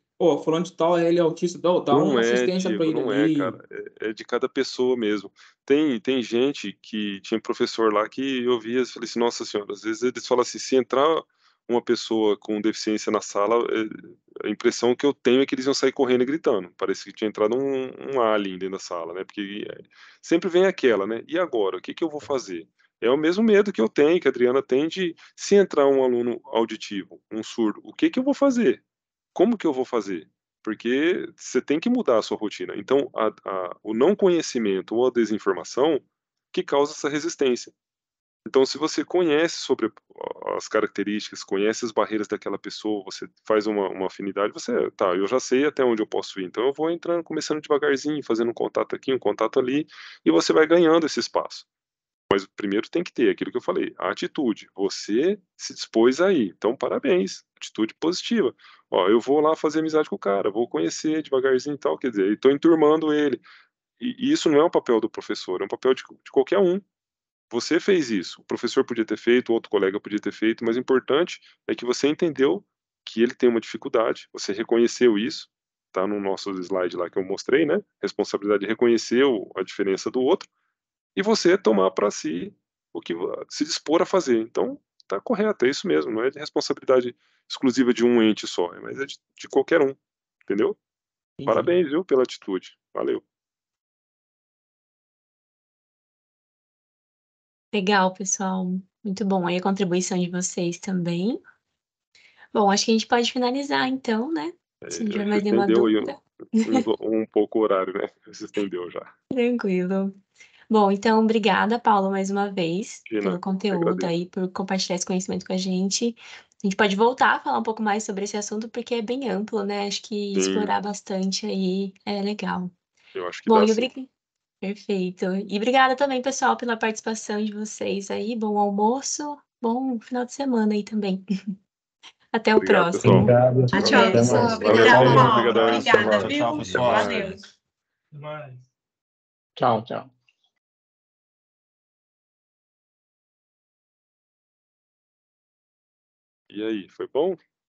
fulano de tal, ele é autista, dá Não uma é, assistência para Diego, ele não é, cara. ali. É de cada pessoa mesmo. Tem gente que tinha professor lá que eu via e falei assim, nossa senhora, às vezes eles falam assim, se entrar uma pessoa com deficiência na sala, a impressão que eu tenho é que eles iam sair correndo e gritando. Parece que tinha entrado um alien dentro da sala, né? Porque sempre vem aquela, né? E agora, o que que eu vou fazer? É o mesmo medo que eu tenho, que a Adriana tem de se entrar um aluno auditivo, um surdo, o que que eu vou fazer? Como que eu vou fazer? Porque você tem que mudar a sua rotina. Então, o não conhecimento ou a desinformação que causa essa resistência. Então, se você conhece sobre as características, conhece as barreiras daquela pessoa, você faz uma afinidade, você, tá, eu já sei até onde eu posso ir, então eu vou entrando, começando devagarzinho, fazendo um contato aqui, um contato ali, e você vai ganhando esse espaço. Mas primeiro tem que ter aquilo que eu falei, a atitude. Você se dispôs aí, então parabéns, atitude positiva. Ó, eu vou lá fazer amizade com o cara, vou conhecer devagarzinho e tal, quer dizer, estou enturmando ele. E isso não é um papel do professor, é um papel de qualquer um. Você fez isso, o professor podia ter feito, outro colega podia ter feito, mas o importante é que você entendeu que ele tem uma dificuldade, você reconheceu isso, tá no nosso slide lá que eu mostrei, né? Responsabilidade de reconhecer a diferença do outro e você tomar para si o que se dispor a fazer. Então, tá correto, é isso mesmo, não é de responsabilidade exclusiva de um ente só, mas é de qualquer um, entendeu? Entendi. Parabéns, viu, pela atitude. Valeu. Legal, pessoal. Muito bom aí a contribuição de vocês também. Bom, acho que a gente pode finalizar então, né? Se não Já tiver se mais nenhuma estendeu aí dúvida. um pouco o horário, né? Se estendeu já. Tranquilo. Bom, então, obrigada, Paulo, mais uma vez, pelo Imagina, eu conteúdo agradeço. aí, por compartilhar esse conhecimento com a gente. A gente pode voltar a falar um pouco mais sobre esse assunto, porque é bem amplo, né? Acho que Sim, explorar bastante aí é legal. eu acho que Bom, dá e sim. obrigada. Perfeito. E obrigada também, pessoal, pela participação de vocês aí. Bom almoço, bom final de semana aí também. Até o Obrigado, pessoal. próximo. Tchau, tchau, Até. pessoal. mais. Valeu, Obrigada. Paulo. Paulo. Obrigadão. Obrigada, Tchau, viu? tchau, pessoal. Valeu. Tchau, tchau. E aí, foi bom?